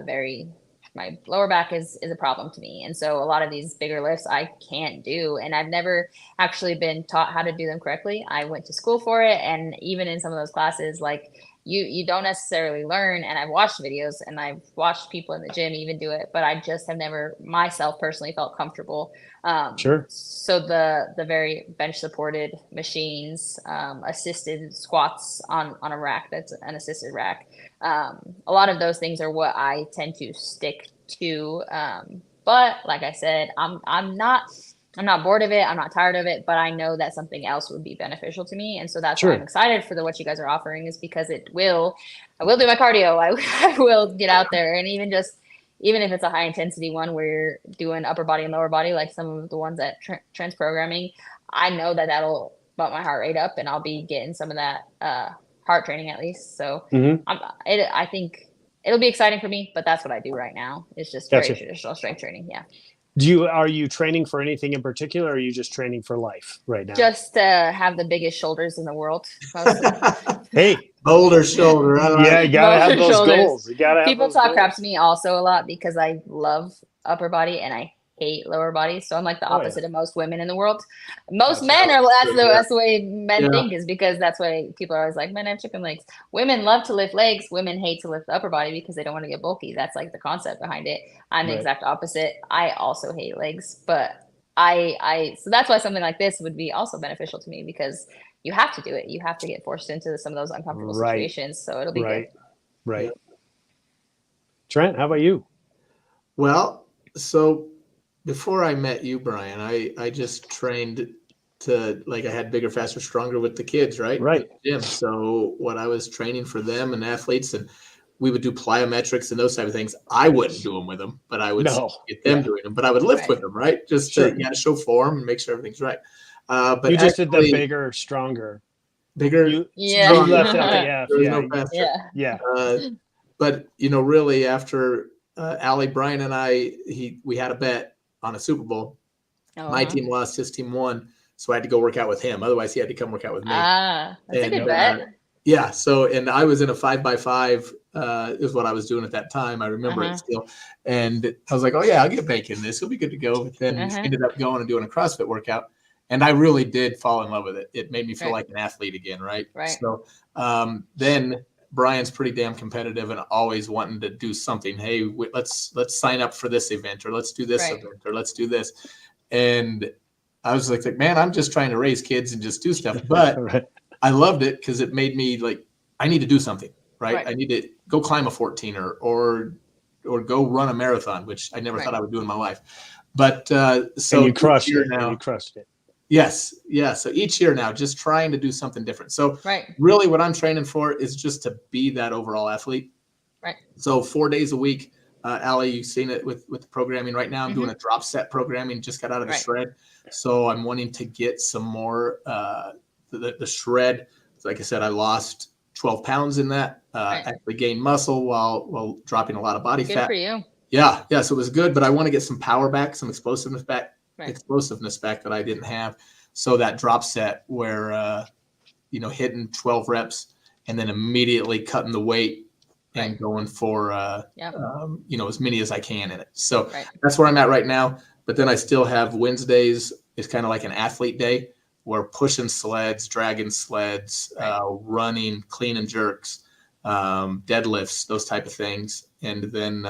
my lower back is a problem to me. And so a lot of these bigger lifts I can't do. And I've never actually been taught how to do them correctly. I went to school for it. And even in some of those classes, like you don't necessarily learn. And I've watched videos and I've watched people in the gym even do it, but I just have never myself personally felt comfortable. Sure. So the very bench supported machines, assisted squats on a rack, that's an assisted rack. A lot of those things are what I tend to stick to. But like I said, I'm not bored of it. I'm not tired of it, but I know that something else would be beneficial to me. And so that's why I'm excited for what you guys are offering, is because I will do my cardio. I will get out there, and even if it's a high intensity one where you're doing upper body and lower body, like some of the ones that Trent's programming, I know that that'll bump my heart rate up, and I'll be getting some of that heart training at least. So I think it'll be exciting for me, but that's what I do right now. It's just very traditional strength training. Yeah. Are you training for anything in particular, or are you just training for life right now? Just to have the biggest shoulders in the world. Hey, boulder shoulder. Yeah, you gotta have those shoulders. goals. You gotta have People those talk goals. crap to me also a lot because I love upper body and I hate lower body. So I'm like the opposite of most women in the world. Most men are that's the way men think, is because that's why people are always like, men have chicken legs. Women love to lift legs. Women hate to lift the upper body because they don't want to get bulky. That's like the concept behind it. I'm the exact opposite. I also hate legs, but so that's why something like this would be also beneficial to me, because you have to do it. You have to get forced into some of those uncomfortable situations. So it'll be good. Right. Yeah. Trent, how about you? Well, so before I met you, Brian, I just trained to, like, I had bigger, faster, stronger with the kids, right? Right. At the gym. So what I was training for them and athletes, and we would do plyometrics and those type of things. I wouldn't do them with them, but I would get them doing them. But I would lift with them, right? Just to show form and make sure everything's right. But you just did the bigger, stronger. Bigger. You left out the F. No faster. Yeah. But really after Allie, Brian, and we had a bet on a Super Bowl. My team lost, his team won, so I had to go work out with him. Otherwise, he had to come work out with me. That's a good bet. Yeah. So, and I was in a 5x5 is what I was doing at that time. I remember it still. And I was like, oh yeah, I'll get Bank in this. He'll be good to go. But then ended up going and doing a CrossFit workout. And I really did fall in love with it. It made me feel like an athlete again. Right. So then Brian's pretty damn competitive and always wanting to do something. Hey, let's sign up for this event, or let's do this event, or let's do this. And I was like, man, I'm just trying to raise kids and just do stuff. But I loved it because it made me like, I need to do something, right? I need to go climb a 14er or go run a marathon, which I never thought I would do in my life. But so and you crushed it. Now, you crushed it. Yes. Yeah. So each year now, just trying to do something different. So really what I'm training for is just to be that overall athlete. Right. So 4 days a week, Allie, you've seen it with the programming right now. I'm doing a drop set programming, just got out of the shred. So I'm wanting to get some more, the shred. Like I said, I lost 12 pounds in that, actually gained muscle while dropping a lot of body fat. Good for you. Yeah. Yeah. So it was good, but I want to get some power back, some explosiveness back. That I didn't have. So that drop set where, hitting 12 reps and then immediately cutting the weight and going for, as many as I can in it. So that's where I'm at right now. But then I still have Wednesdays. It's kind of like an athlete day. We're pushing sleds, dragging sleds, running, clean and jerks, deadlifts, those type of things. And then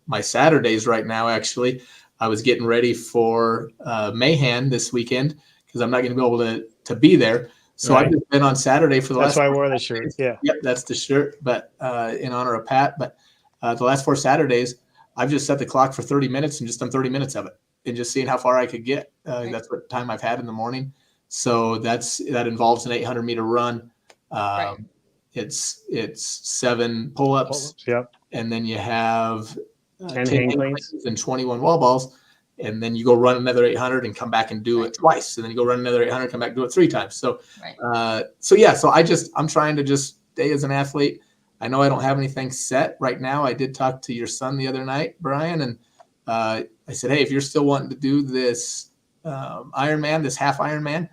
my Saturdays right now, actually, I was getting ready for Mayhem this weekend because I'm not going to be able to be there. So I've just been on Saturday for the last. That's why I wore the shirt. Yeah. Yep, that's the shirt, but in honor of Pat. But the last 4 Saturdays, I've just set the clock for 30 minutes and just done 30 minutes of it. and just seeing how far I could get. That's what time I've had in the morning. So that involves an 800 meter run. It's 7 pull-ups. Yep. And then you have 10 hang hang cleans and 21 wall balls. And then you go run another 800 and come back and do it twice. And then you go run another 800, come back and do it 3 times. So, I'm trying to just stay as an athlete. I know I don't have anything set right now. I did talk to your son the other night, Brian, and I said, hey, if you're still wanting to do this Ironman, this half Ironman,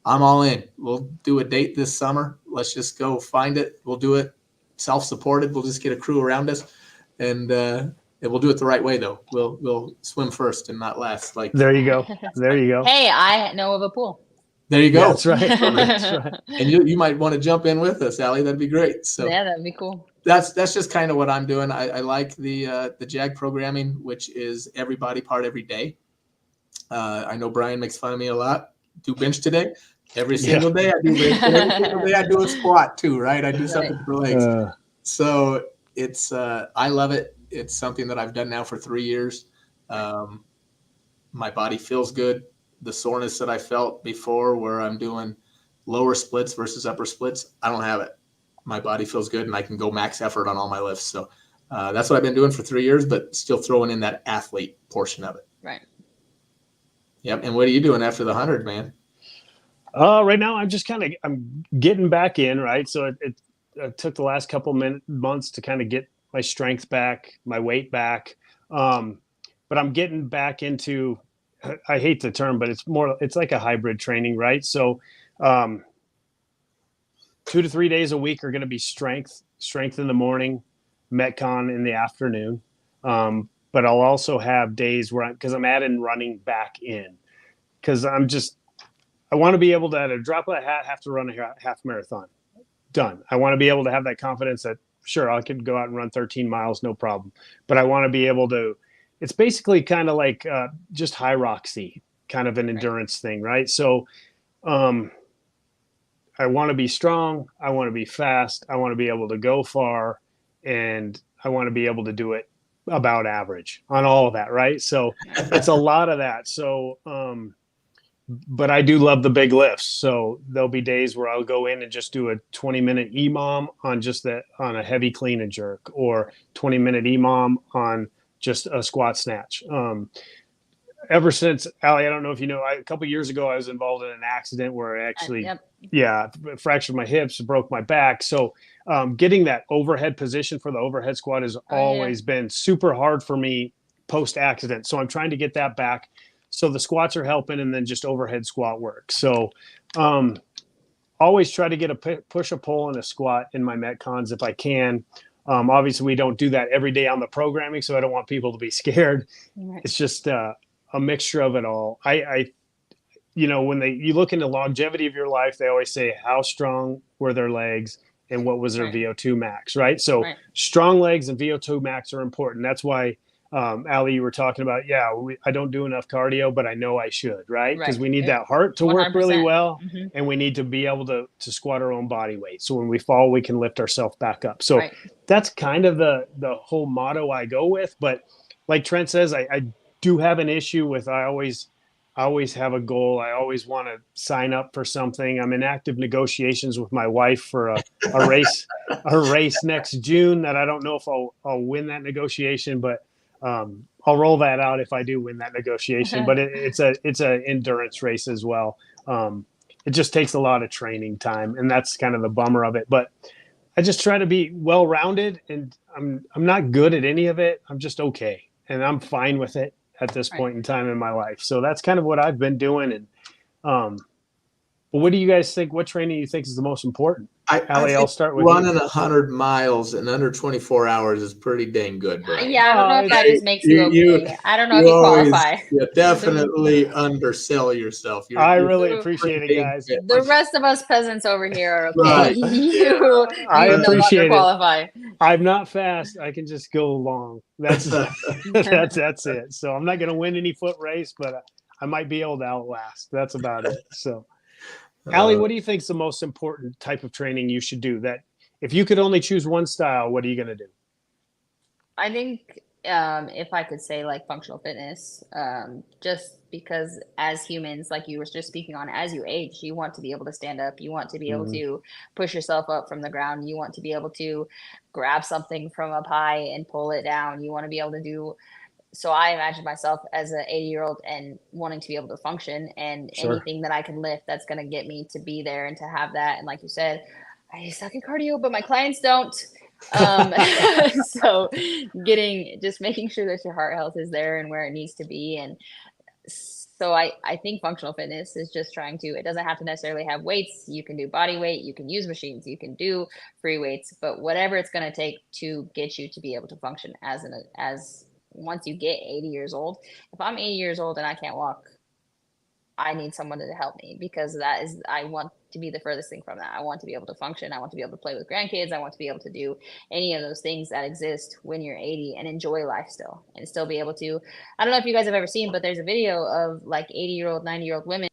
I'm all in. We'll do a date this summer. Let's just go find it. We'll do it self-supported. We'll just get a crew around us, and we'll do it the right way, though. We'll swim first and not last. Like there you go. There you go. Hey, I know of a pool. There you go. Yeah, that's right. That's right. And you might want to jump in with us, Allie. That'd be great. So yeah, that'd be cool. That's just kind of what I'm doing. I like the JAG programming, which is every body part every day. I know Brian makes fun of me a lot. Do bench today. Every single day I do bench. Every single day I do a squat too, right? I do something for legs. So it's I love it. It's something that I've done now for 3 years. My body feels good. The soreness that I felt before where I'm doing lower splits versus upper splits, I don't have it. My body feels good and I can go max effort on all my lifts. So that's what I've been doing for 3 years, but still throwing in that athlete portion of it. Right. Yep. And what are you doing after the 100, man? Right now I'm just I'm getting back in, right? So it took the last couple months to kind of get my strength back, my weight back. But I'm getting back into, I hate the term, but it's like a hybrid training, right? So 2 to 3 days a week are going to be strength in the morning, Metcon in the afternoon. But I'll also have days where because I'm adding running back in, because I want to be able to, at a drop of a hat, have to run a half marathon. Done. I want to be able to have that confidence that, sure, I could go out and run 13 miles, no problem. But I want to be able to, it's basically kind of like just high roxy, kind of an endurance thing, right? So I want to be strong. I want to be fast. I want to be able to go far. And I want to be able to do it about average on all of that, right? So it's a lot of that. So, but I do love the big lifts. So there'll be days where I'll go in and just do a 20-minute EMOM on a heavy clean and jerk, or 20-minute EMOM on just a squat snatch. Ever since, Allie, I don't know if you know, a couple of years ago, I was involved in an accident where I actually, fractured my hips, broke my back. So getting that overhead position for the overhead squat has always been super hard for me post-accident. So I'm trying to get that back. So the squats are helping, and then just overhead squat work. So always try to get a push, a pull, and a squat in my Metcons if I can. Obviously, we don't do that every day on the programming, so I don't want people to be scared. Right. It's just a mixture of it all. When you look into longevity of your life, they always say, how strong were their legs and what was their VO2 max, right? So strong legs and VO2 max are important. That's why, Allie, you were talking about, I don't do enough cardio, but I know I should, right? Because we need that heart to 100%. Work really well, and we need to be able to squat our own body weight. So when we fall, we can lift ourselves back up. So that's kind of the whole motto I go with. But like Trent says, I do have an issue with, I always have a goal. I always want to sign up for something. I'm in active negotiations with my wife for a race next June that I don't know if I'll win that negotiation, but I'll roll that out if I do win that negotiation. But it's a endurance race as well. It just takes a lot of training time, and that's kind of the bummer of it. But I just try to be well-rounded, and I'm not good at any of it. I'm just okay, and I'm fine with it at this point in time in my life. So that's kind of what I've been doing. And but what do you guys think? What training do you think is the most important? Allie, I'll start with running 100 miles in under 24 hours is pretty dang good, bro. Yeah, I don't know if that just makes you okay. I don't know if you qualify. You definitely undersell yourself. I really appreciate it, guys. The rest of us peasants over here are okay. Right. I appreciate it. Qualify. I'm not fast. I can just go long. That's it. So I'm not going to win any foot race, but I might be able to outlast. That's about it. So. Allie, what do you think is the most important type of training you should do? That if you could only choose one style, what are you going to do? I think if I could say like functional fitness, just because as humans, like you were just speaking on, as you age, you want to be able to stand up, you want to be able to push yourself up from the ground, you want to be able to grab something from up high and pull it down, you want to be able to do. So I imagine myself as an 80-year-old and wanting to be able to function, and anything that I can lift that's going to get me to be there and to have that. And like you said, I suck at cardio, but my clients don't. So just making sure that your heart health is there and where it needs to be. And so I think functional fitness is just trying to, it doesn't have to necessarily have weights. You can do body weight, you can use machines, you can do free weights, but whatever it's going to take to get you to be able to function as once you get 80 years old. If I'm 80 years old and I can't walk, I need someone to help me, because I want to be the furthest thing from that. I want to be able to function. I want to be able to play with grandkids. I want to be able to do any of those things that exist when you're 80 and enjoy life still, and still be able to, I don't know if you guys have ever seen, but there's a video of like 80-year-old, 90-year-old women.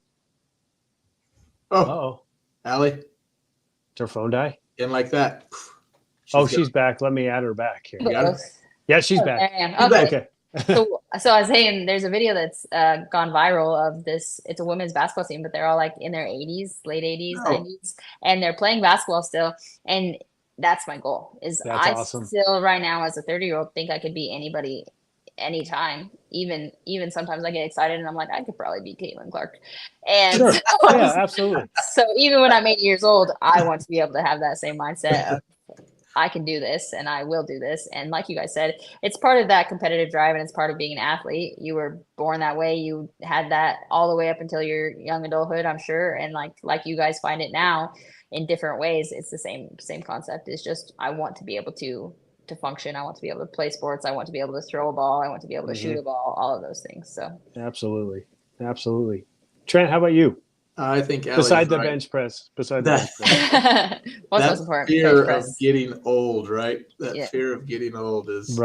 Oh, Allie. Did her phone die? And like that. She's back. Let me add her back here. Yeah, she's back. Okay. So I was saying, there's a video that's gone viral of this. It's a women's basketball team, but they're all like in their 80s, late 80s, 90s, and they're playing basketball still. And that's my goal. That's awesome. Still right now as a 30-year-old think I could be anybody, anytime. Even sometimes I get excited and I'm like, I could probably be Caitlin Clark. And sure. Yeah, absolutely. So even when I'm 80 years old, I want to be able to have that same mindset of, I can do this and I will do this. And like you guys said, it's part of that competitive drive and it's part of being an athlete. You were born that way. You had that all the way up until your young adulthood, I'm sure. And like you guys find it now in different ways. It's the same concept. It's just, I want to be able to function. I want to be able to play sports. I want to be able to throw a ball. I want to be able to shoot a ball, all of those things. So absolutely. Trent, how about you? I think beside the bench press, What's most important? Fear of getting old, right? That fear of getting old is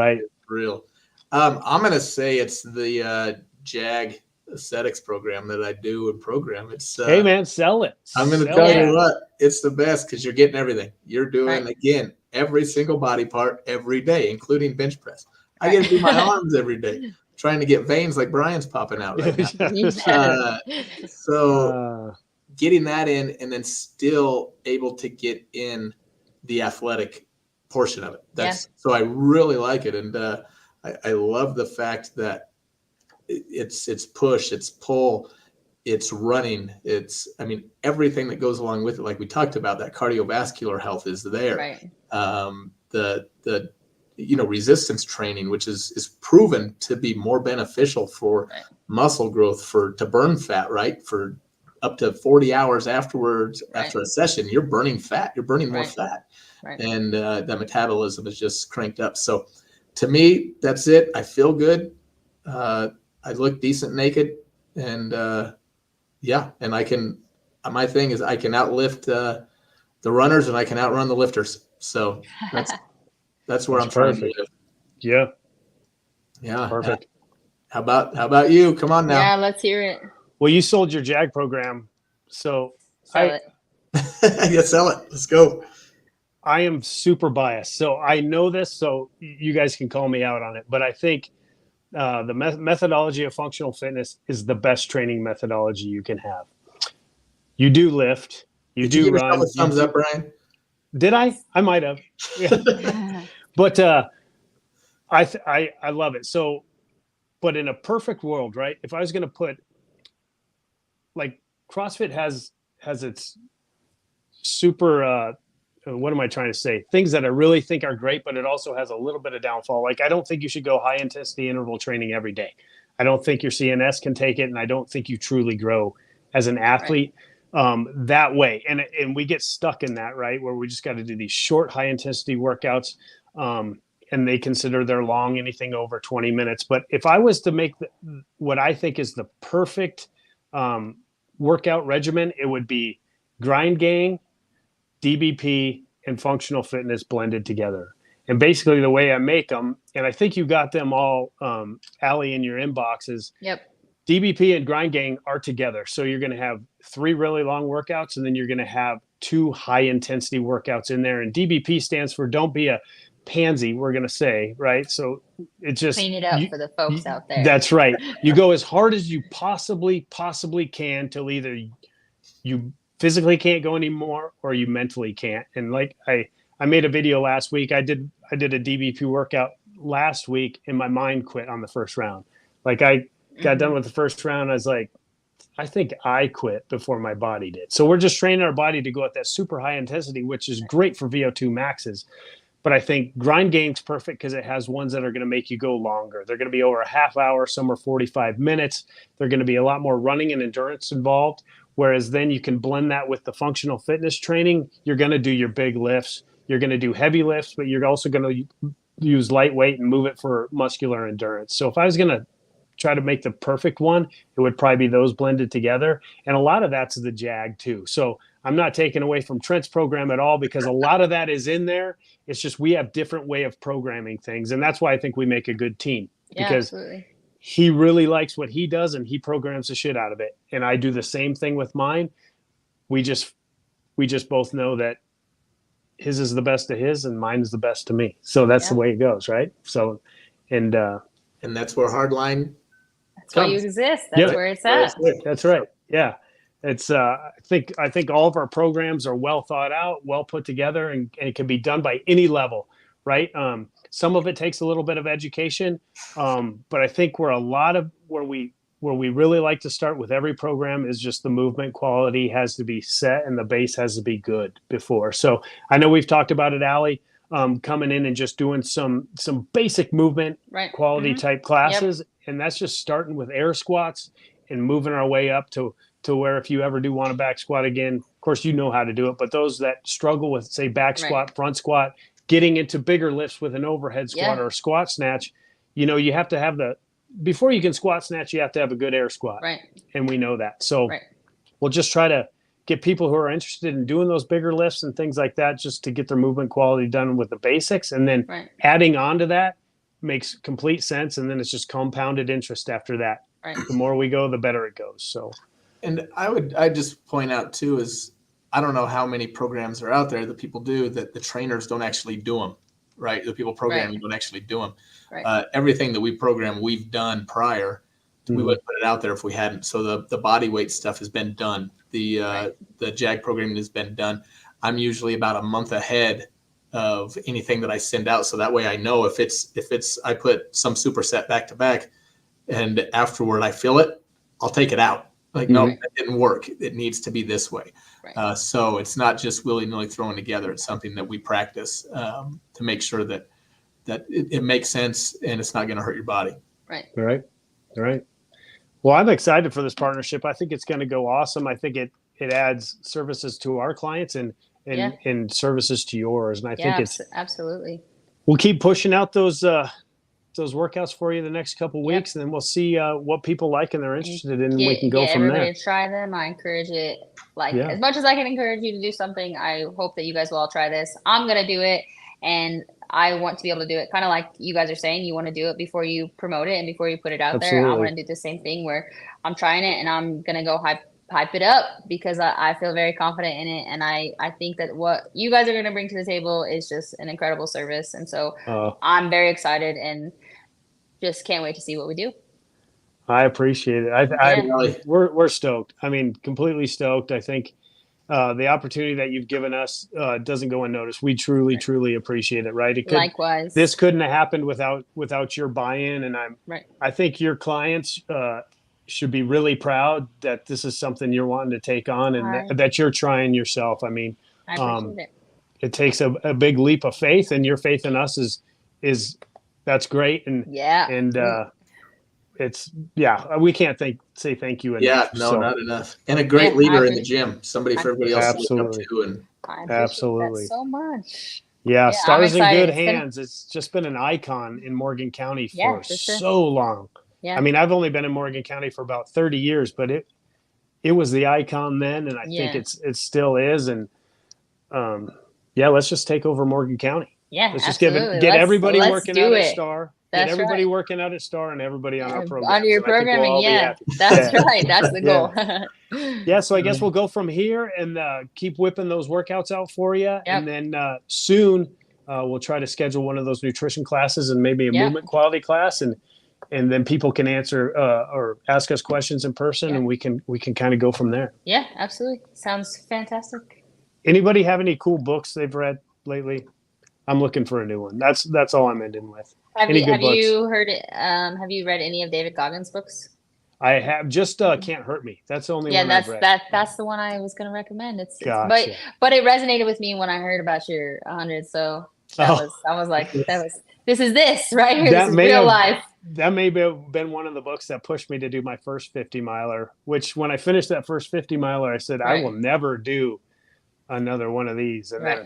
real. I'm going to say it's the JAG aesthetics program that I do and program. It's hey man, sell it. I'm going to tell you what, it's the best because you're getting everything. You're doing again every single body part every day, including bench press. I get to do my arms every day. Trying to get veins like Brian's popping out right now. So getting that in and then still able to get in the athletic portion of it. So I really like it. And I love the fact that it's push, it's pull, it's running. Everything that goes along with it. Like we talked about, that cardiovascular health is there. Right. The resistance training, which is proven to be more beneficial for muscle growth, to burn fat, right? For up to 40 hours afterwards, after a session, you're burning fat, you're burning more fat. Right. And the metabolism is just cranked up. So to me, that's it. I feel good. I look decent naked. And and my thing is I can outlift the runners and I can outrun the lifters. So that's where I'm trying to live. Yeah. Perfect. How about you? Come on now. Yeah, let's hear it. Well, you sold your JAG program, so sell it. Sell it. Let's go. I am super biased, so I know this, so you guys can call me out on it. But I think the methodology of functional fitness is the best training methodology you can have. You do lift. You do run. Thumbs up, Brian. Did I? I might have. Yeah. But I love it. So, but in a perfect world, right? If I was going to put, like, CrossFit has its super, what am I trying to say? Things that I really think are great, but it also has a little bit of downfall. Like, I don't think you should go high intensity interval training every day. I don't think your CNS can take it. And I don't think you truly grow as an athlete. That way. And we get stuck in that, right? Where we just got to do these short, high intensity workouts. And they consider they're long, anything over 20 minutes. But if I was to make what I think is the perfect workout regimen, it would be grind gang, DBP, and functional fitness blended together. And basically the way I make them, and I think you got them all, Allie, in your inboxes. Yep. DBP and grind gang are together. So you're going to have 3 really long workouts, and then you're going to have 2 high intensity workouts in there. And DBP stands for don't be a pansy, we're going to say, right? So it just Clean it up for the folks out there. That's right. You go as hard as you possibly can till either you physically can't go anymore or you mentally can't. And like I made a video last week. I did a DBP workout last week and my mind quit on the first round. Like I got done with the first round. I was like, I think I quit before my body did. So we're just training our body to go at that super high intensity, which is great for VO2 maxes. But I think grind game's perfect because it has ones that are going to make you go longer. They're going to be over a half hour, some are 45 minutes. They're going to be a lot more running and endurance involved. Whereas then you can blend that with the functional fitness training. You're going to do your big lifts. You're going to do heavy lifts, but you're also going to use lightweight and move it for muscular endurance. So if I was going to try to make the perfect one, it would probably be those blended together. And a lot of that's the JAG too. So I'm not taking away from Trent's program at all because a lot of that is in there. It's just we have different way of programming things. And that's why I think we make a good team. Yeah, because absolutely. He really likes what he does and he programs the shit out of it. And I do the same thing with mine. We just both know that his is the best to his and mine is the best to me. So that's the way it goes, right? So and that's where Hardline That's why you exist. That's where it's at. That's right. Yeah. It's I think all of our programs are well thought out, well put together, and it can be done by any level, right? Some of it takes a little bit of education, but I think where we really like to start with every program is just the movement quality has to be set and the base has to be good before. So I know we've talked about it, Allie, coming in and just doing some basic movement quality type classes, and that's just starting with air squats and moving our way up to where if you ever do want a back squat again, of course, you know how to do it, but those that struggle with, say, back squat, front squat, getting into bigger lifts with an overhead squat or a squat snatch, you have to have before you can squat snatch, you have to have a good air squat. Right. And we know that. So we'll just try to get people who are interested in doing those bigger lifts and things like that, just to get their movement quality done with the basics. And then adding on to that makes complete sense. And then it's just compounded interest after that. Right. The more we go, the better it goes. So. And I just point out too is I don't know how many programs are out there that people do that the trainers don't actually do them, right? The people programming don't actually do them. Right. Everything that we program, we've done prior. We wouldn't put it out there if we hadn't. So the body weight stuff has been done. The JAG programming has been done. I'm usually about a month ahead of anything that I send out. So that way I know if I put some superset back to back and afterward I feel it, I'll take it out. Like, no, that didn't work. It needs to be this way. Right. So it's not just willy-nilly thrown together. It's something that we practice to make sure that it makes sense and it's not going to hurt your body. Right. All right. Well, I'm excited for this partnership. I think it's going to go awesome. I think it adds services to our clients and services to yours. And I think it's absolutely. We'll keep pushing out those workouts for you the next couple weeks, and then we'll see what people like and they're interested in. We can go from there. Everybody try them. I encourage it. As much as I can encourage you to do something, I hope that you guys will all try this. I'm going to do it, and I want to be able to do it kind of like you guys are saying. You want to do it before you promote it and before you put it out there. I want to do the same thing where I'm trying it and I'm going to go hype it up because I feel very confident in it. And I think that what you guys are going to bring to the table is just an incredible service. And so I'm very excited and just can't wait to see what we do. I appreciate it. We're stoked. I mean, completely stoked. I think the opportunity that you've given us doesn't go unnoticed. We truly appreciate it. Right. Likewise. This couldn't have happened without your buy-in. And I think your clients should be really proud that this is something you're wanting to take on and that you're trying yourself. I mean, I appreciate it takes a big leap of faith, and your faith in us is that's great. And we can't say thank you enough. Not enough. And a great leader in the gym, somebody for everybody else to look up to. And I appreciate that so much. Yeah, Star's in good hands. It's just been an icon in Morgan County for so long. Yeah. I mean, I've only been in Morgan County for about 30 years, but it was the icon then, and I think it still is. And let's just take over Morgan County. Yeah, let's just get everybody working out at Star. Get everybody working out at Star and everybody on our program. On your programming, that's right. That's the goal. So I guess we'll go from here and keep whipping those workouts out for you. Yep. And then soon we'll try to schedule one of those nutrition classes and maybe a Yeah. movement quality class, and then people can answer or ask us questions in person, and we can kind of go from there. Yeah, absolutely. Sounds fantastic. Anybody have any cool books they've read lately? I'm looking for a new one. That's all I'm ending with. Have Any you good have books? you heard it? Have you read any of David Goggins' books? I have just Can't Hurt Me. That's the only Yeah, one I've read. that's the one I was going to recommend. Gotcha. But it resonated with me when I heard about your 100. So I was like, this is right here. This is real life. That may have been one of the books that pushed me to do my first 50 miler, which when I finished that first 50 miler, I said, I will never do another one of these. And then,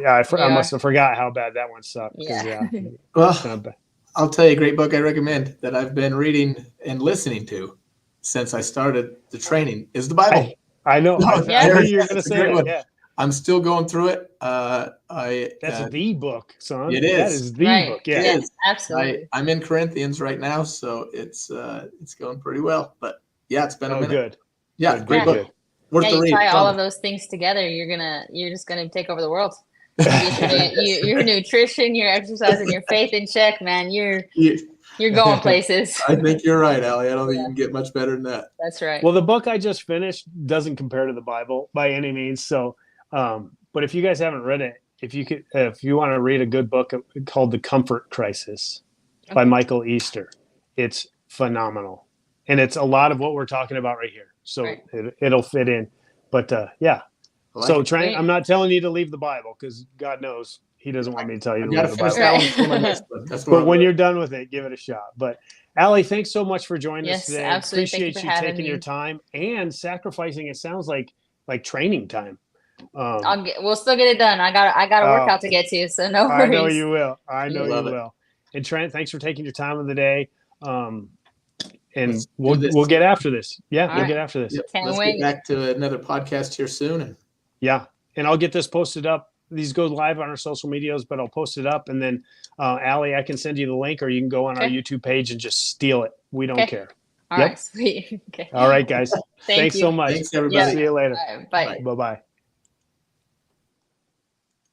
I must have forgot how bad that one sucked. Yeah. Well, I'll tell you a great book I recommend that I've been reading and listening to since I started the training is the Bible. I know. I knew you were going to say that. Yeah. I'm still going through it. That's the book, son. It is. That is the book. Yeah. It is. Absolutely. I'm in Corinthians right now, so it's going pretty well. But yeah, it's been a minute. Good. Yeah, great book. Worth the read. Tie all of those things together, you're just gonna take over the world. Your nutrition, your exercise, and your faith in check, man. You're going places. I think you're right, Allie. I don't think you can get much better than that. That's right. Well, the book I just finished doesn't compare to the Bible by any means. So, but if you guys haven't read it, if you want to read a good book called The Comfort Crisis by Michael Easter, it's phenomenal. And it's a lot of what we're talking about right here. So it'll fit in. But yeah. So Trent, I'm not telling you to leave the Bible because God knows he doesn't want me to tell you to leave the Bible. But when you're done with it, give it a shot. But Allie, thanks so much for joining us today. Absolutely. Appreciate you taking your time and sacrificing. It sounds like training time. We'll still get it done. I got a workout to get to, so no worries. I know you will. You will. And Trent, thanks for taking your time of the day. And we'll get after this. Yeah, we'll get after this. Yep. Let's get back to another podcast here soon. And I'll get this posted up. These go live on our social medias, but I'll post it up. And then, Allie, I can send you the link, or you can go on our YouTube page and just steal it. We don't care. All right, sweet. Okay. All right, guys. Thanks so much. Thanks, everybody. See you later. Bye. Bye-bye.